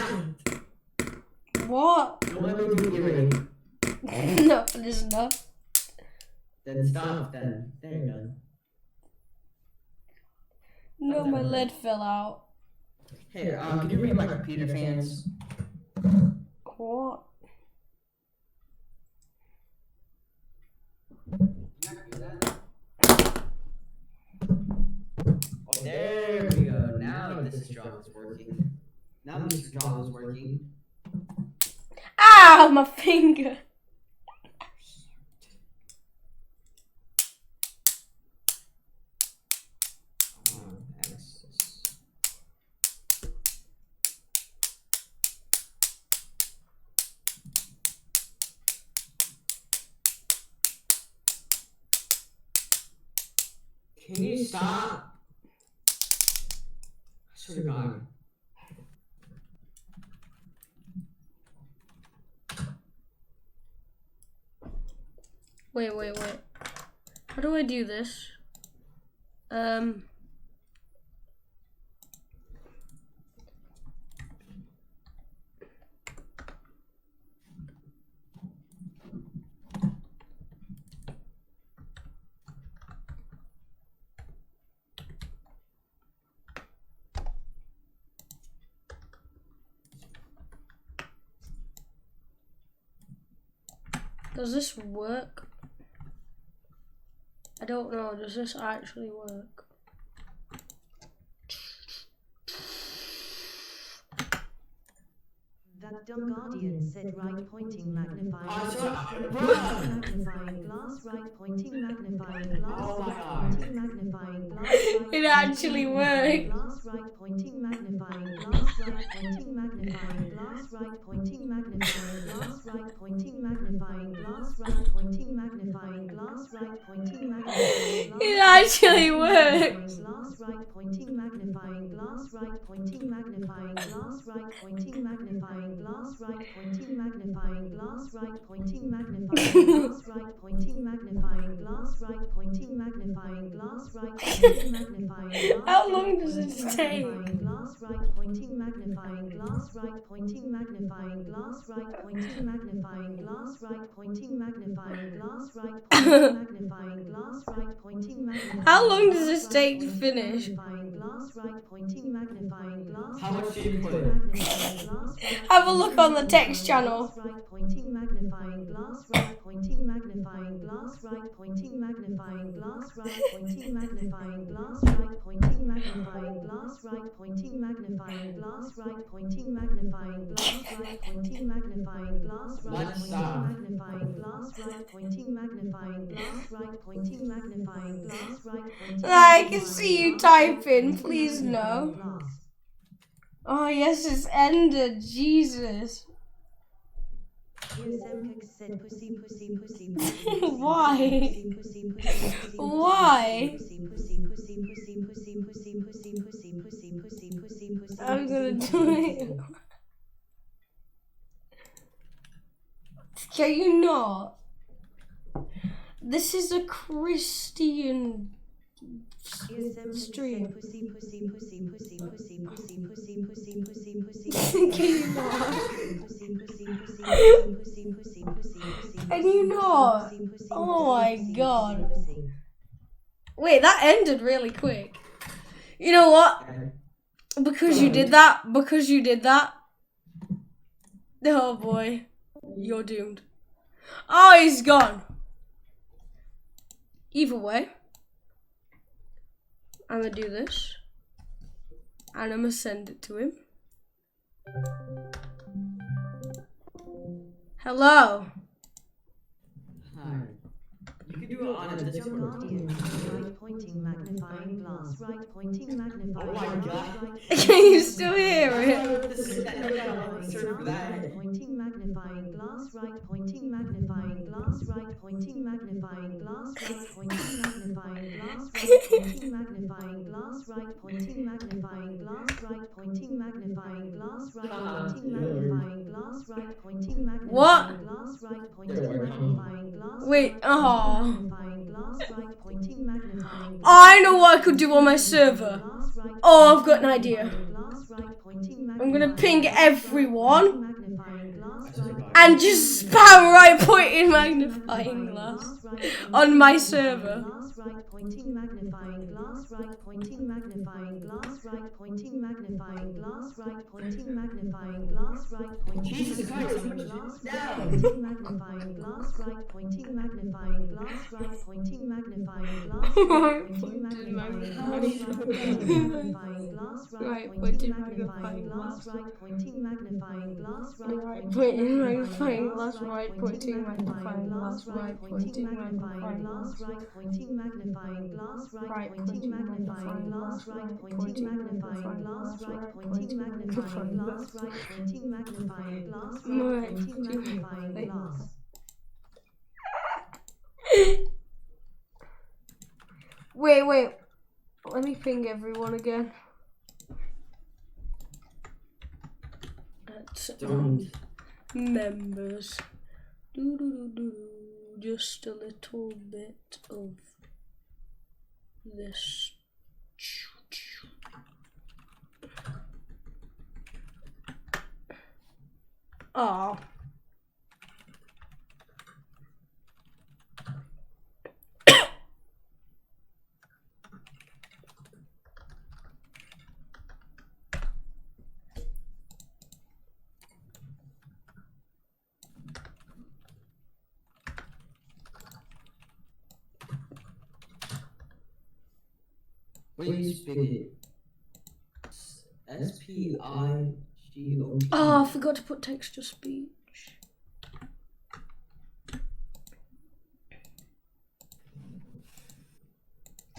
What? Don't let me do it. No, there's not. Then stop then. There you go. No, my lid fell out. Hey, can you read my computer fans? What? Oh, there we go. Now this job is working. Now this job is working. Ow, my finger. Can you stop? I swear to God. Wait. How do I do this? Does this work? I don't know. Does this actually work? That dumb guardian said right pointing magnifying magnifying glass right pointing magnifying glass right pointing magnifying glass It actually worked. glass right pointing magnifying glass right pointing magnifying glass right pointing magnifying glass right pointing magnifying glass right pointing magnifying glass right pointing magnifying glass. It actually works. Glass right pointing magnifying glass right pointing magnifying glass right pointing magnifying glass right pointing magnifying glass right pointing magnifying glass right pointing magnifying glass right pointing magnifying glass right pointing magnifying glass. How long does it take? Glass right pointing magnifying glass right pointing magnifying glass right pointing magnifying glass right pointing magnifying glass right pointing magnifying glass right pointing magnifying. How long does this take to finish? Glass right pointing magnifying glass. How much did you put? Have a look on the text channel. Right pointing magnifying glass right pointing magnifying glass right pointing magnifying glass right pointing magnifying glass right pointing magnifying glass right pointing magnifying glass right pointing magnifying glass right pointing magnifying glass right pointing magnifying glass right pointing magnifying glass right pointing magnifying glass right pointing. I can see you typing, please no. Oh yes, it's ended, Jesus. Why? Why? I'm gonna do it. Can you not? This is a Christian stream. Can you not? Can you not? Oh my god. Wait, that ended really quick. You know what? Because you did that. Oh boy. You're doomed. Oh, he's gone. Either way, I'm gonna do this. And I'm gonna send it to him. Hello. Hi. You can do it on a Discord. Right pointing magnifying glass right pointing magnifying. Oh my god. Can you still hear it? Pointing magnifying glass right pointing magnifying glass right pointing magnifying glass right pointing magnifying glass right pointing magnifying glass right pointing magnifying glass right pointing magnifying glass right pointing magnifying glass right pointing magnifying What? glass right pointing magnifying glass. Wait, Magnifying glass right pointing magnifying. I know what I could do on my server. Oh, I've got an idea. I'm gonna ping everyone and just spam right pointing magnifying glass on my server. Pointing magnifying glass right pointing magnifying glass right pointing magnifying glass right pointing magnifying glass right pointing magnifying glass pointing magnifying glass right pointing magnifying glass right pointing magnifying glass pointing magnifying glass right pointing magnifying glass right pointing magnifying glass right pointing magnifying glass right pointing magnifying glass right pointing magnifying glass right pointing magnifying glass right pointing magnifying glass right pointing magnifying glass right pointing magnifying glass right pointing magnifying glass right pointing magnifying glass. Wait. Let me ping everyone again. Members. Just a little bit of this. Oh. What do you speak? SPIGO. Oh, I forgot to put text to speech.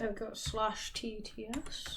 I've got /TTS.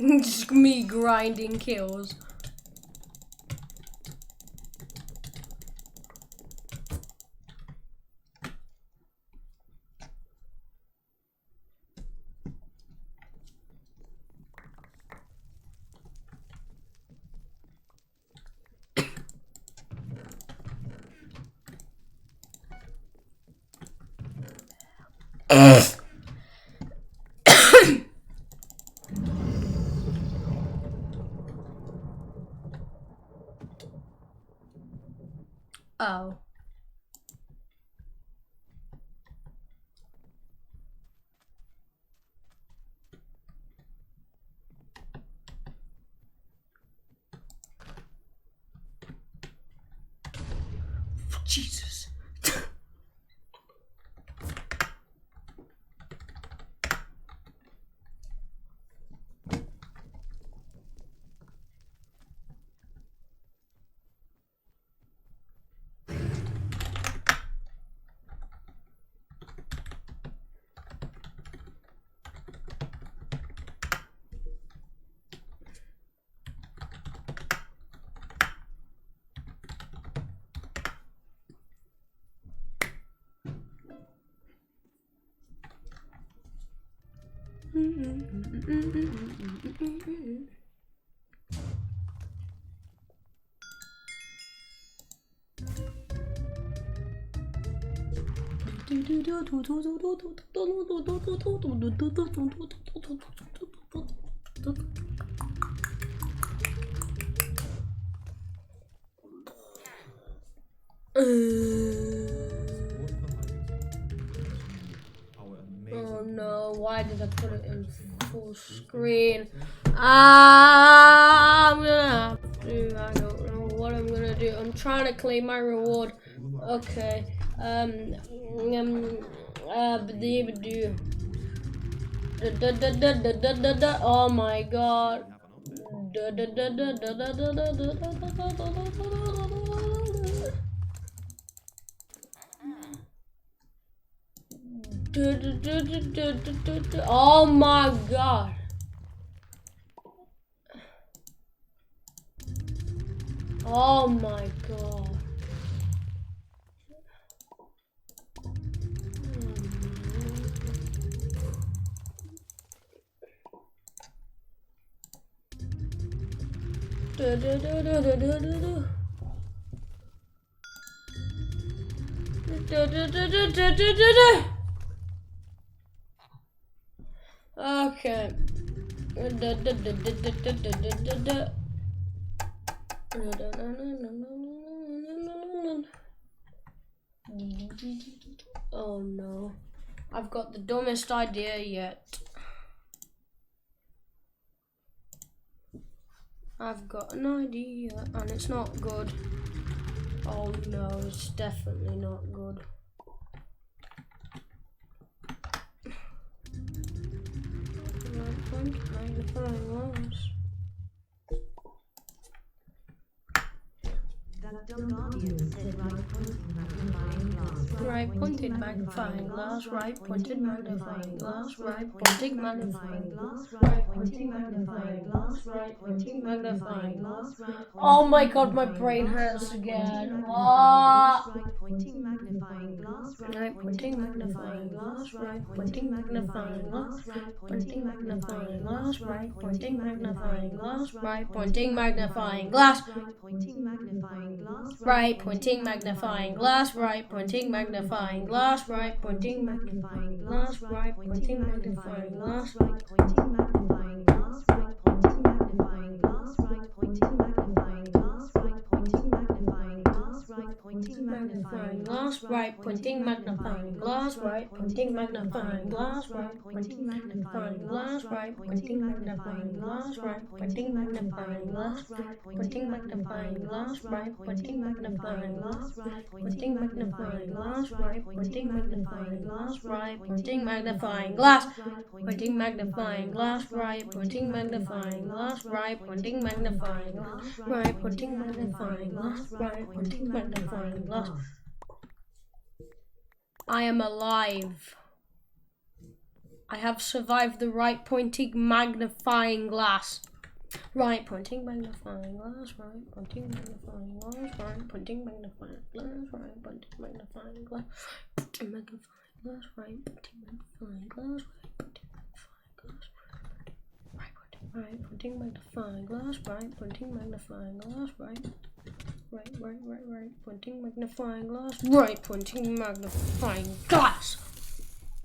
Just me grinding kills. Oh. Jesus. Oh no, why did I put it in full screen? I'm gonna have to, I don't know what I'm gonna do. I'm trying to claim my reward. Okay. Oh my god. Oh my god. Oh my god. Okay. Oh no. I've got the dumbest idea yet. I've got an idea and it's not good. Oh no, it's definitely not good. That dumb guardian said right pointed magnifying glass, right pointed magnifying glass, right pointed magnifying glass, right pointing magnifying glass, right pointing magnifying glass, right. Oh my god, my brain hurts again. Right Pointing magnifying glass, right pointing magnifying glass, right pointing magnifying glass, right pointing magnifying glass, right pointing magnifying glass, right pointing magnifying glass, pointing magnifying glass, right pointing magnifying glass, right pointing magnifying glass, right pointing magnifying glass, glass, right pointing magnifying glass, right pointing magnifying glass, right pointing magnifying glass, right pointing magnifying glass, right pointing magnifying glass, right pointing magnifying glass, right pointing magnifying glass, right pointing magnifying glass, right pointing magnifying glass, right pointing magnifying glass, right pointing magnifying glass, right pointing magnifying glass, right pointing magnifying glass, right pointing magnifying glass, right pointing magnifying glass, right pointing magnifying glass, pointing magnifying glass, right pointing magnifying glass, right pointing magnifying glass, right pointing magnifying glass, right pointing magnifying glass. I am alive. I have survived the right pointing magnifying glass. Right pointing magnifying glass, right pointing magnifying glass, right pointing magnifying glass, right pointing magnifying glass, pointing magnifying glass, right pointing magnifying glass, right pointing magnifying glass, right pointing magnifying glass, right pointing magnifying glass, right pointing magnifying glass.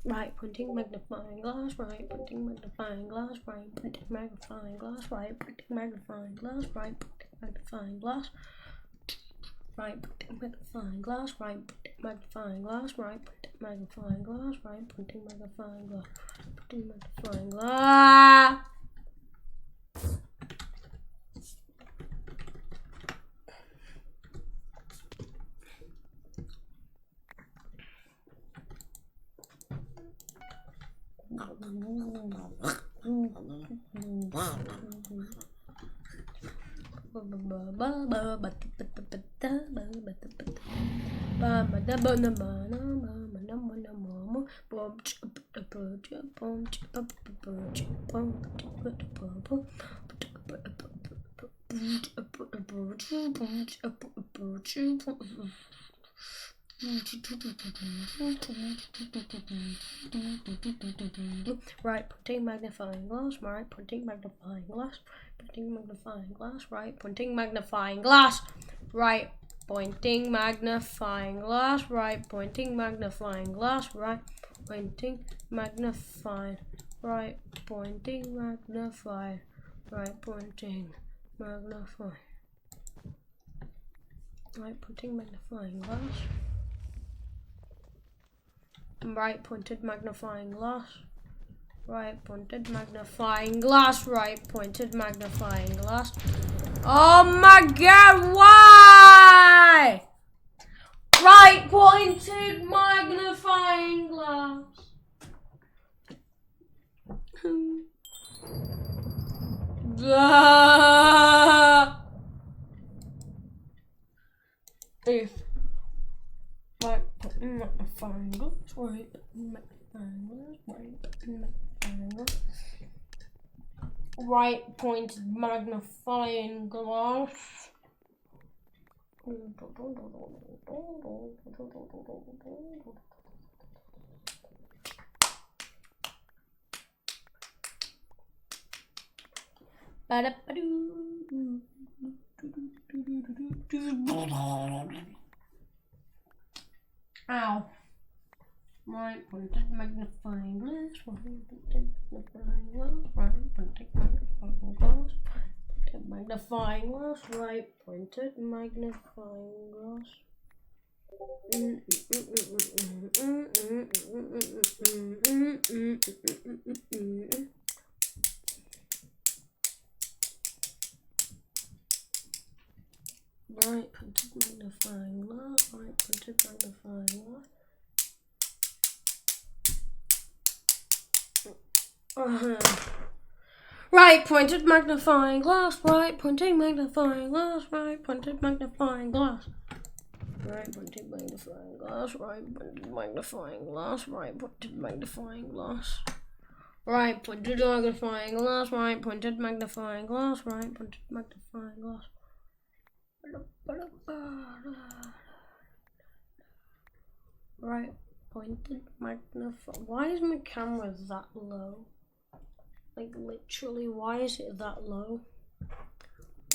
Right pointing magnifying glass, right pointing magnifying glass, right pointing magnifying glass, right pointing magnifying glass, right pointing magnifying glass, right pointing magnifying glass, right pointing magnifying glass, right pointing magnifying glass, right pointing magnifying glass, pointing magnifying glass. Right pointing magnifying glass, right pointing magnifying glass, pointing magnifying glass, right pointing magnifying glass, right pointing magnifying glass, right pointing magnifying glass, right pointing magnifying, right pointing magnifying, right pointing magnifying, right pointing magnifying glass, right pointed magnifying glass, right pointed magnifying glass, right pointed magnifying glass. Oh my god, why? Right pointed magnifying glass. If right magnifying glass, right magnifying glass, right magnifying glass, right pointed magnifying glass, Ow. Right, pointed magnifying glass, right, pointed magnifying glass, magnifying glass, right, pointed magnifying glass. Right, pointed magnifying glass, right, pointed magnifying glass. Right, pointed magnifying glass, right, pointing magnifying glass, right, pointed magnifying glass. Right, pointed magnifying glass, right, pointed magnifying glass, right, pointed magnifying glass. Right, pointed magnifying glass, right, pointed magnifying glass, right, pointed magnifying glass. Right, pointed magnifying. Why is my camera that low? Like literally, why is it that low?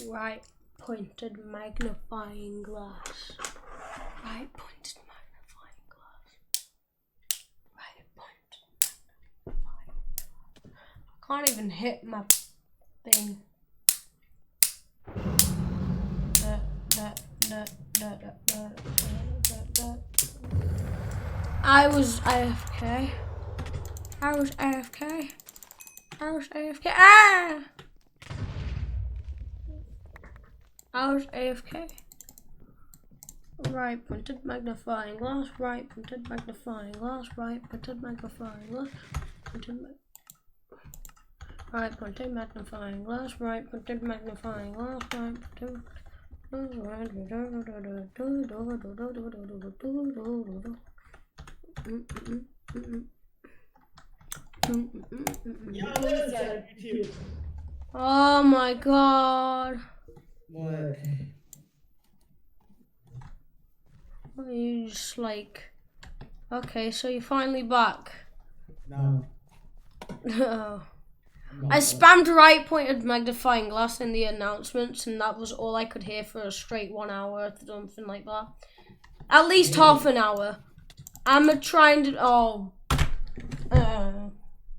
Right, pointed magnifying glass. Right, pointed magnifying glass. Right, pointed magnifying glass. I can't even hit my thing. I was AFK. I was AFK. I was AFK. Ah! I was AFK. Right, pointed magnifying glass. Right, pointed magnifying glass. Right, pointed magnifying glass. Right, pointed magnifying glass. Right, pointed magnifying glass. Right, pointed. Yeah, what is that? YouTube. Oh my god. What? Are you just like... Okay, so you're finally back. No. No. I spammed right pointed magnifying glass in the announcements, and that was all I could hear for a straight 1 hour or something like that. At least half an hour. I'm trying to... Oh.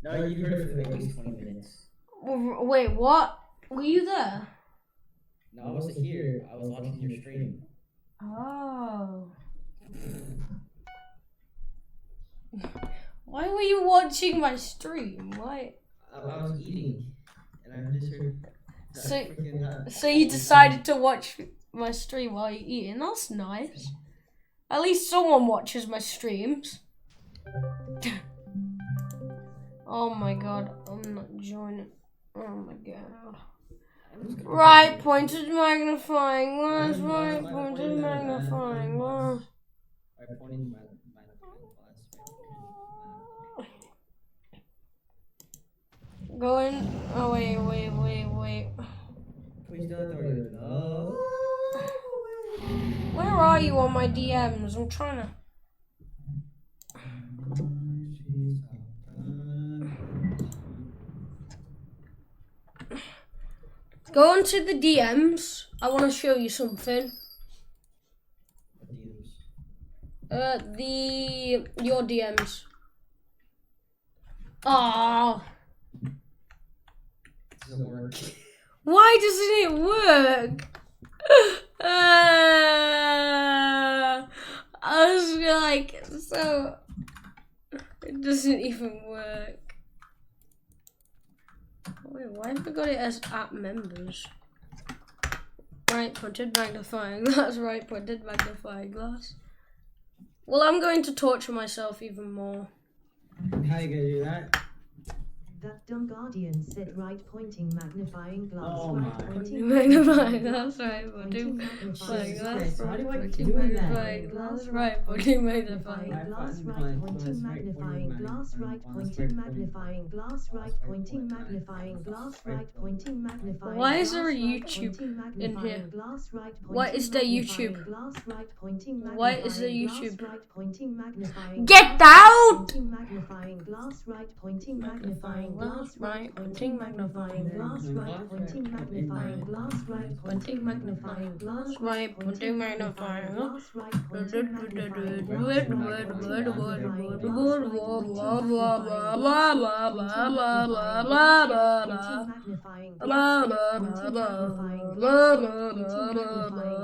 No, you heard it for at least 20 minutes. Wait, what? Were you there? No, I wasn't here. I was watching your stream. Oh. Why were you watching my stream? Why? I was eating, and I just heard. So you decided to watch my stream while you're eating? That's nice. At least someone watches my streams. Oh my god, I'm not joining. Oh my god. Right, pointed magnifying glass, right, pointed magnifying glass. Going. Oh, wait. Please don't throw your love. Where are you on my DMs? I'm trying to. Go onto the DMs. I want to show you something. Your DMs. Oh. Doesn't work. Why doesn't it work? I was like, so it doesn't even work. Wait, why have I got it as @members? Right pointed magnifying glass, right pointed magnifying glass. Well, I'm going to torture myself even more. How are you gonna do that? That dumb guardian said right pointing magnifying glass, Oh right my. pointing Magnifying glass, right pointing magnifying magnifying glass, Why do I right keep pointing doing that? magnifying glass, right pointing magnifying glass, right pointing magnifying glass, right pointing magnifying glass, right pointing magnifying glass, right pointing magnifying. Why is there a YouTube in here? What is the YouTube? What is the YouTube? Get out! Magnifying glass, right pointing magnifying glass, right pointing magnifying glass, right pointing magnifying glass, right pointing magnifying glass, Right pointing magnifying glass. right pointing magnifying glass, pointing magnifying glass, right pointing magnifying glass, right pointing magnifying glass,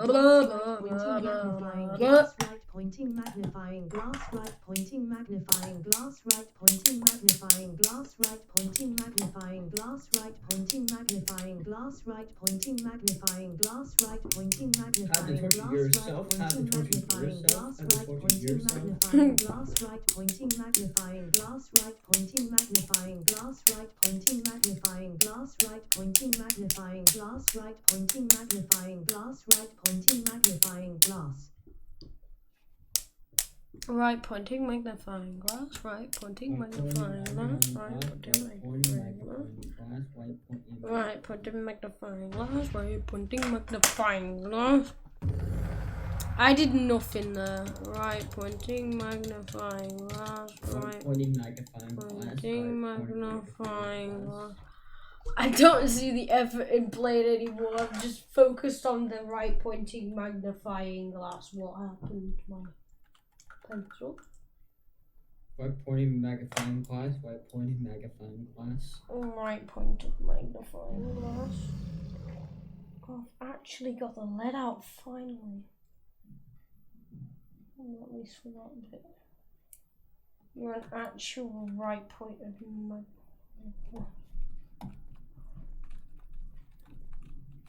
right pointing magnifying glass, right pointing magnifying glass, right pointing magnifying glass, right pointing magnifying glass, right pointing magnifying glass, right pointing magnifying glass, right pointing magnifying glass, right pointing magnifying glass, right pointing magnifying glass, right pointing magnifying glass, right pointing magnifying glass, right pointing magnifying glass. Right pointing magnifying glass, right pointing magnifying glass, right pointing magnifying glass, right pointing magnifying glass, right pointing magnifying glass. I did nothing there. Right pointing magnifying glass, right pointing magnifying glass. I don't see the effort in playing anymore. I'm just focused on the right pointing magnifying glass. What happened to my pencil? Right pointing magnifying glass, right pointing magnifying glass. Right pointing magnifying glass. I've actually got the lead out finally. At least for that bit. You're an actual right pointing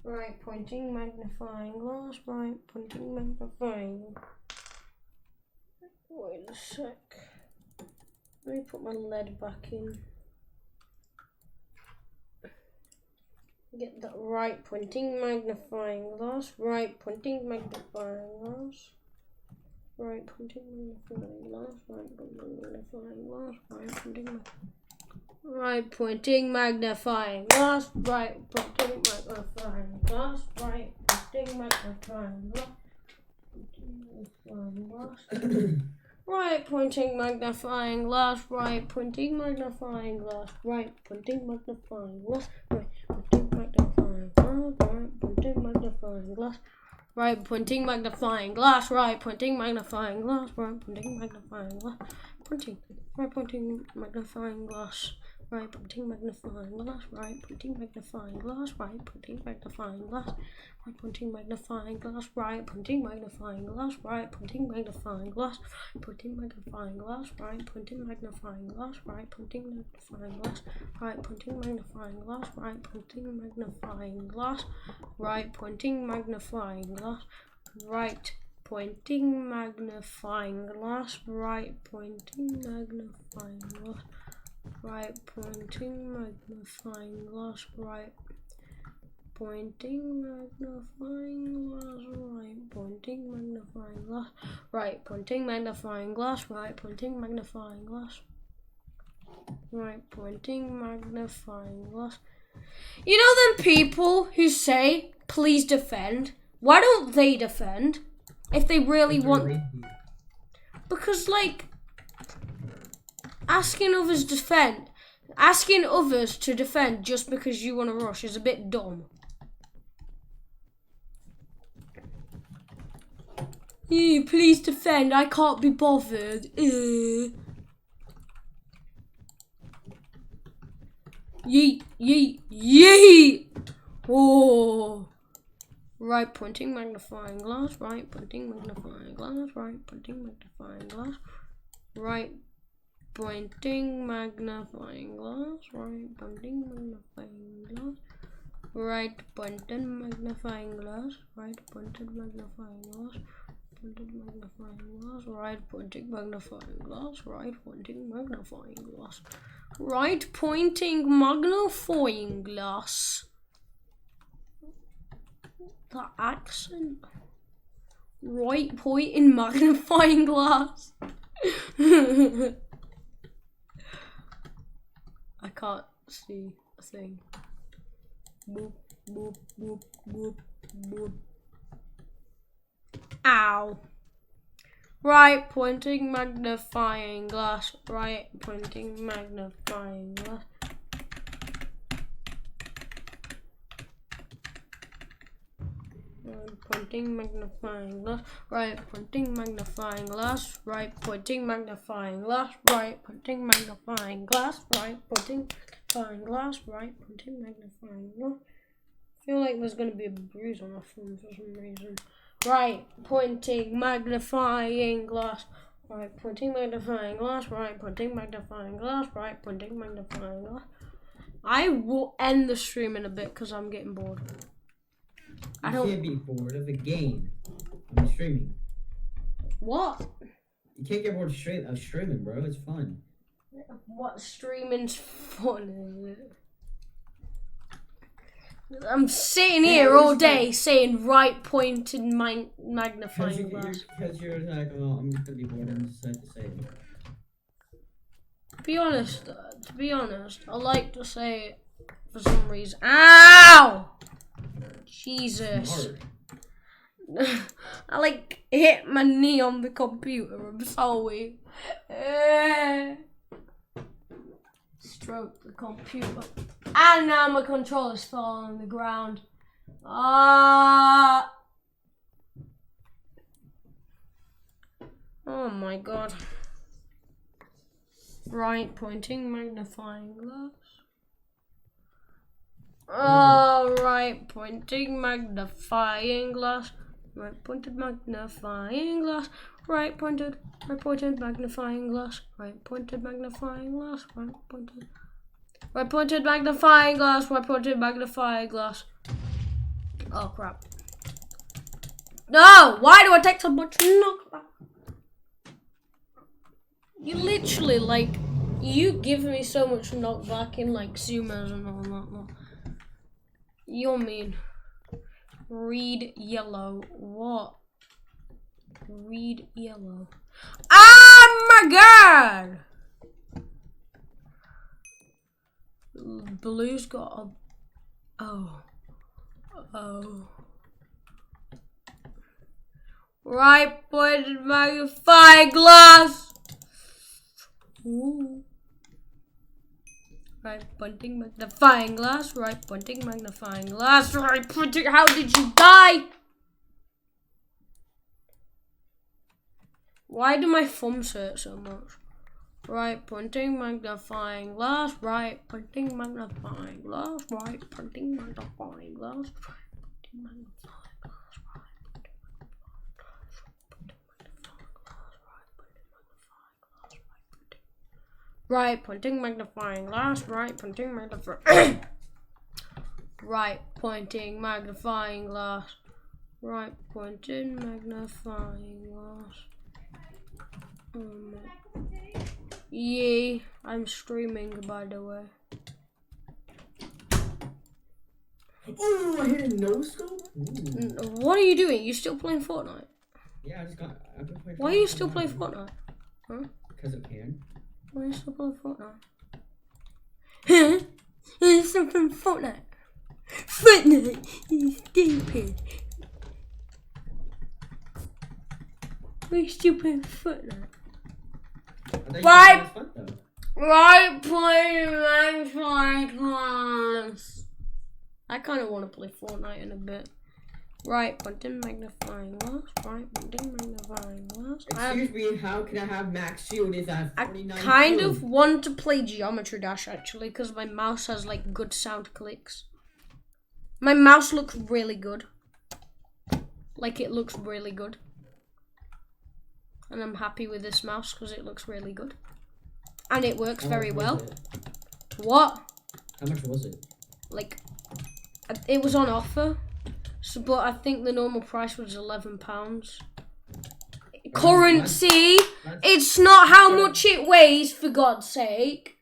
right pointing magnifying glass, right pointing magnifying. Wait a sec. Let me put my lead back in. Get that right pointing magnifying glass, right pointing magnifying glass. Right pointing magnifying glass, right pointing magnifying glass, right pointing right pointing magnifying glass, right pointing magnifying glass, right pointing magnifying glass, right pointing magnifying glass, right pointing magnifying glass, right pointing magnifying glass, right pointing magnifying glass, right pointing magnifying glass. Right pointing magnifying glass, right pointing magnifying glass, right pointing magnifying glass, pointing, right pointing magnifying glass, right pointing magnifying glass, right pointing magnifying glass, right pointing magnifying glass, right pointing magnifying glass, right pointing magnifying glass, right pointing magnifying glass, pointing magnifying glass, right pointing magnifying glass, right pointing magnifying glass, right pointing magnifying glass, right pointing magnifying glass, right pointing magnifying glass, right pointing magnifying glass, right pointing magnifying glass, right pointing magnifying glass, right pointing magnifying glass, right pointing magnifying glass, right pointing magnifying glass, right pointing magnifying glass, right pointing magnifying glass. You know them people who say, please defend? Why don't they defend? If they really want... Because, like, asking others to defend just because you want to rush is a bit dumb. Please defend, I can't be bothered. Yeet, yeet, yeet! Oh! Right pointing magnifying glass, right pointing magnifying glass, right pointing magnifying glass, right pointing magnifying glass, right pointing magnifying glass, right pointing magnifying glass, right pointing magnifying glass, pointed magnifying glass, right pointing magnifying glass, right pointing magnifying glass, right pointing magnifying glass. The accent. Right pointing magnifying glass. I can't see a thing. Boop, boop, boop, boop, boop. Ow. Right pointing magnifying glass. Right pointing magnifying glass. Right pointing magnifying glass. Right pointing magnifying glass. Right pointing magnifying glass. Right pointing magnifying glass. Right pointing magnifying glass. Right pointing magnifying glass. I feel like there's gonna be a bruise on my phone for some reason. Right pointing magnifying glass. Right pointing magnifying glass. Right pointing magnifying glass. Right pointing magnifying glass. I will end the stream in a bit because I'm getting bored. You can't be bored of the game. I'm streaming. What? You can't get bored of streaming, bro. It's fun. What streaming's fun, is it? I'm sitting here all day saying right pointed magnifying glass. Because you're like, oh, I'm gonna be bored and decide to say it. To be honest, I like to say it for some reason. Ow! Jesus. I like hit my knee on the computer. I'm sorry. Stroke the computer. And now my controller's falling on the ground. Oh my god. Right pointing magnifying glass. Oh, right pointing magnifying glass. Right pointed magnifying glass. Right pointed magnifying glass. Right pointed magnifying glass. Right pointed magnifying glass. Right pointed magnifying glass. Oh crap. No! Why do I take so much knockback? You literally, like, you give me so much knockback in, like, zoomers and all that. You're mean. Read yellow. What? Read yellow. Oh my god! Blue's got a... Oh. Right pointed magnifying glass! Ooh. Right pointing magnifying glass. Right pointing magnifying glass. Right pointing... How did you die? Why do my thumbs hurt so much? Right pointing magnifying glass. Right pointing magnifying glass. Right pointing magnifying glass. Right pointing magnifying glass. Right pointing magnifying glass. Right pointing magnifying. Right pointing magnifying glass. Right pointing magnifying glass. Yeah, I'm streaming, by the way. Oh, I hit a no scope. What are you doing? You still playing Fortnite? Yeah, I've been playing. Why are you still playing Fortnite? Huh? Because I can. Why are you still playing Fortnite? Huh? You're still playing Fortnite? Fortnite is stupid. Why are you still playing Fortnite? Right pointing magnifying glass. I kind of want to play Fortnite in a bit. Right pointing magnifying glass. Right pointing magnifying glass. Excuse me, how can I have max shield if I have 49 I kind shield? of want to play Geometry Dash actually because my mouse has like good sound clicks. My mouse looks really good. Like it looks really good. And I'm happy with this mouse because it looks really good. And it works very well. What? How much was it? Like, it was on offer. So, but I think the normal price was £11. currency. It's not how much it weighs, for God's sake.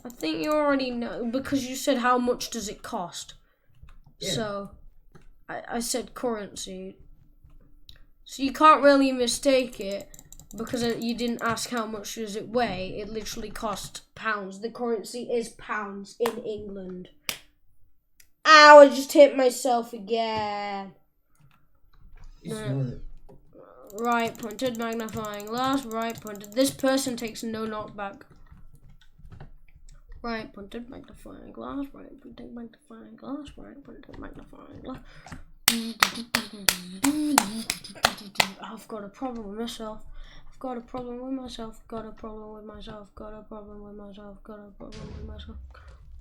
I think you already know because you said how much does it cost. Yeah. So I said currency. So you can't really mistake it because you didn't ask how much does it weigh. It literally costs pounds. The currency is pounds in England. Ow, I just hit myself again. Right pointed, magnifying glass, right pointed. This person takes no knockback. Right pointed, magnifying glass, right pointed, magnifying glass, right pointed, magnifying glass. I've got a problem with myself. I've got a problem with myself. Got a problem with myself. Got a problem with myself. Got a problem with myself.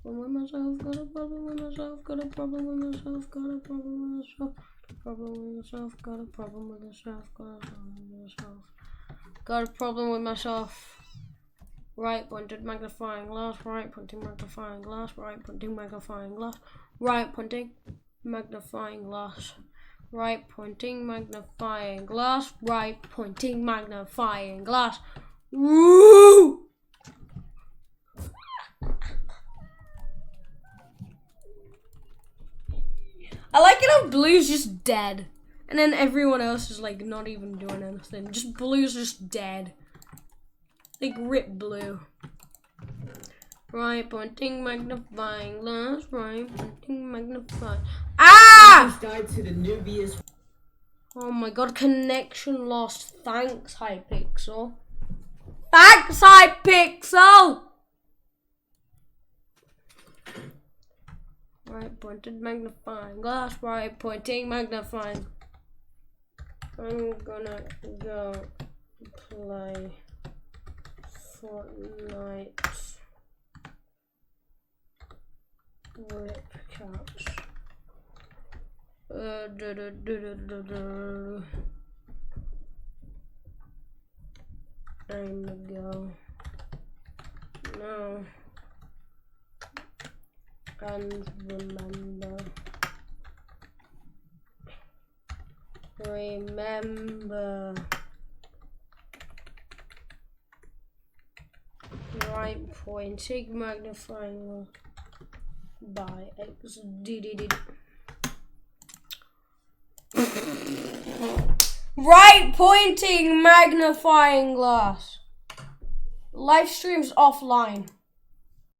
With myself. Got a problem with myself. Got a problem with myself. Got a problem with myself. Problem with myself. Got a problem with myself. Got a problem with myself. Got a problem with myself. Right pointed, magnifying glass. Right pointing, magnifying glass. Right pointing, magnifying glass. Right pointing, magnifying glass. Right pointing, magnifying glass. Right pointing, magnifying glass. Woo! I like it how Blue's just dead. And then everyone else is like not even doing anything. Just Blue's just dead. Like rip Blue. Right pointing, magnifying glass. Right pointing, magnifying. Ah! Died to the newbiest. Oh my god, connection lost. Thanks, Hypixel. Thanks, Hypixel! Right pointed, magnifying glass. Right pointing, magnifying. I'm gonna go play Fortnite Rip Caps. I'm gonna go. No. And remember. Right pointing, magnifying by X. Right pointing, magnifying glass. Live stream's offline.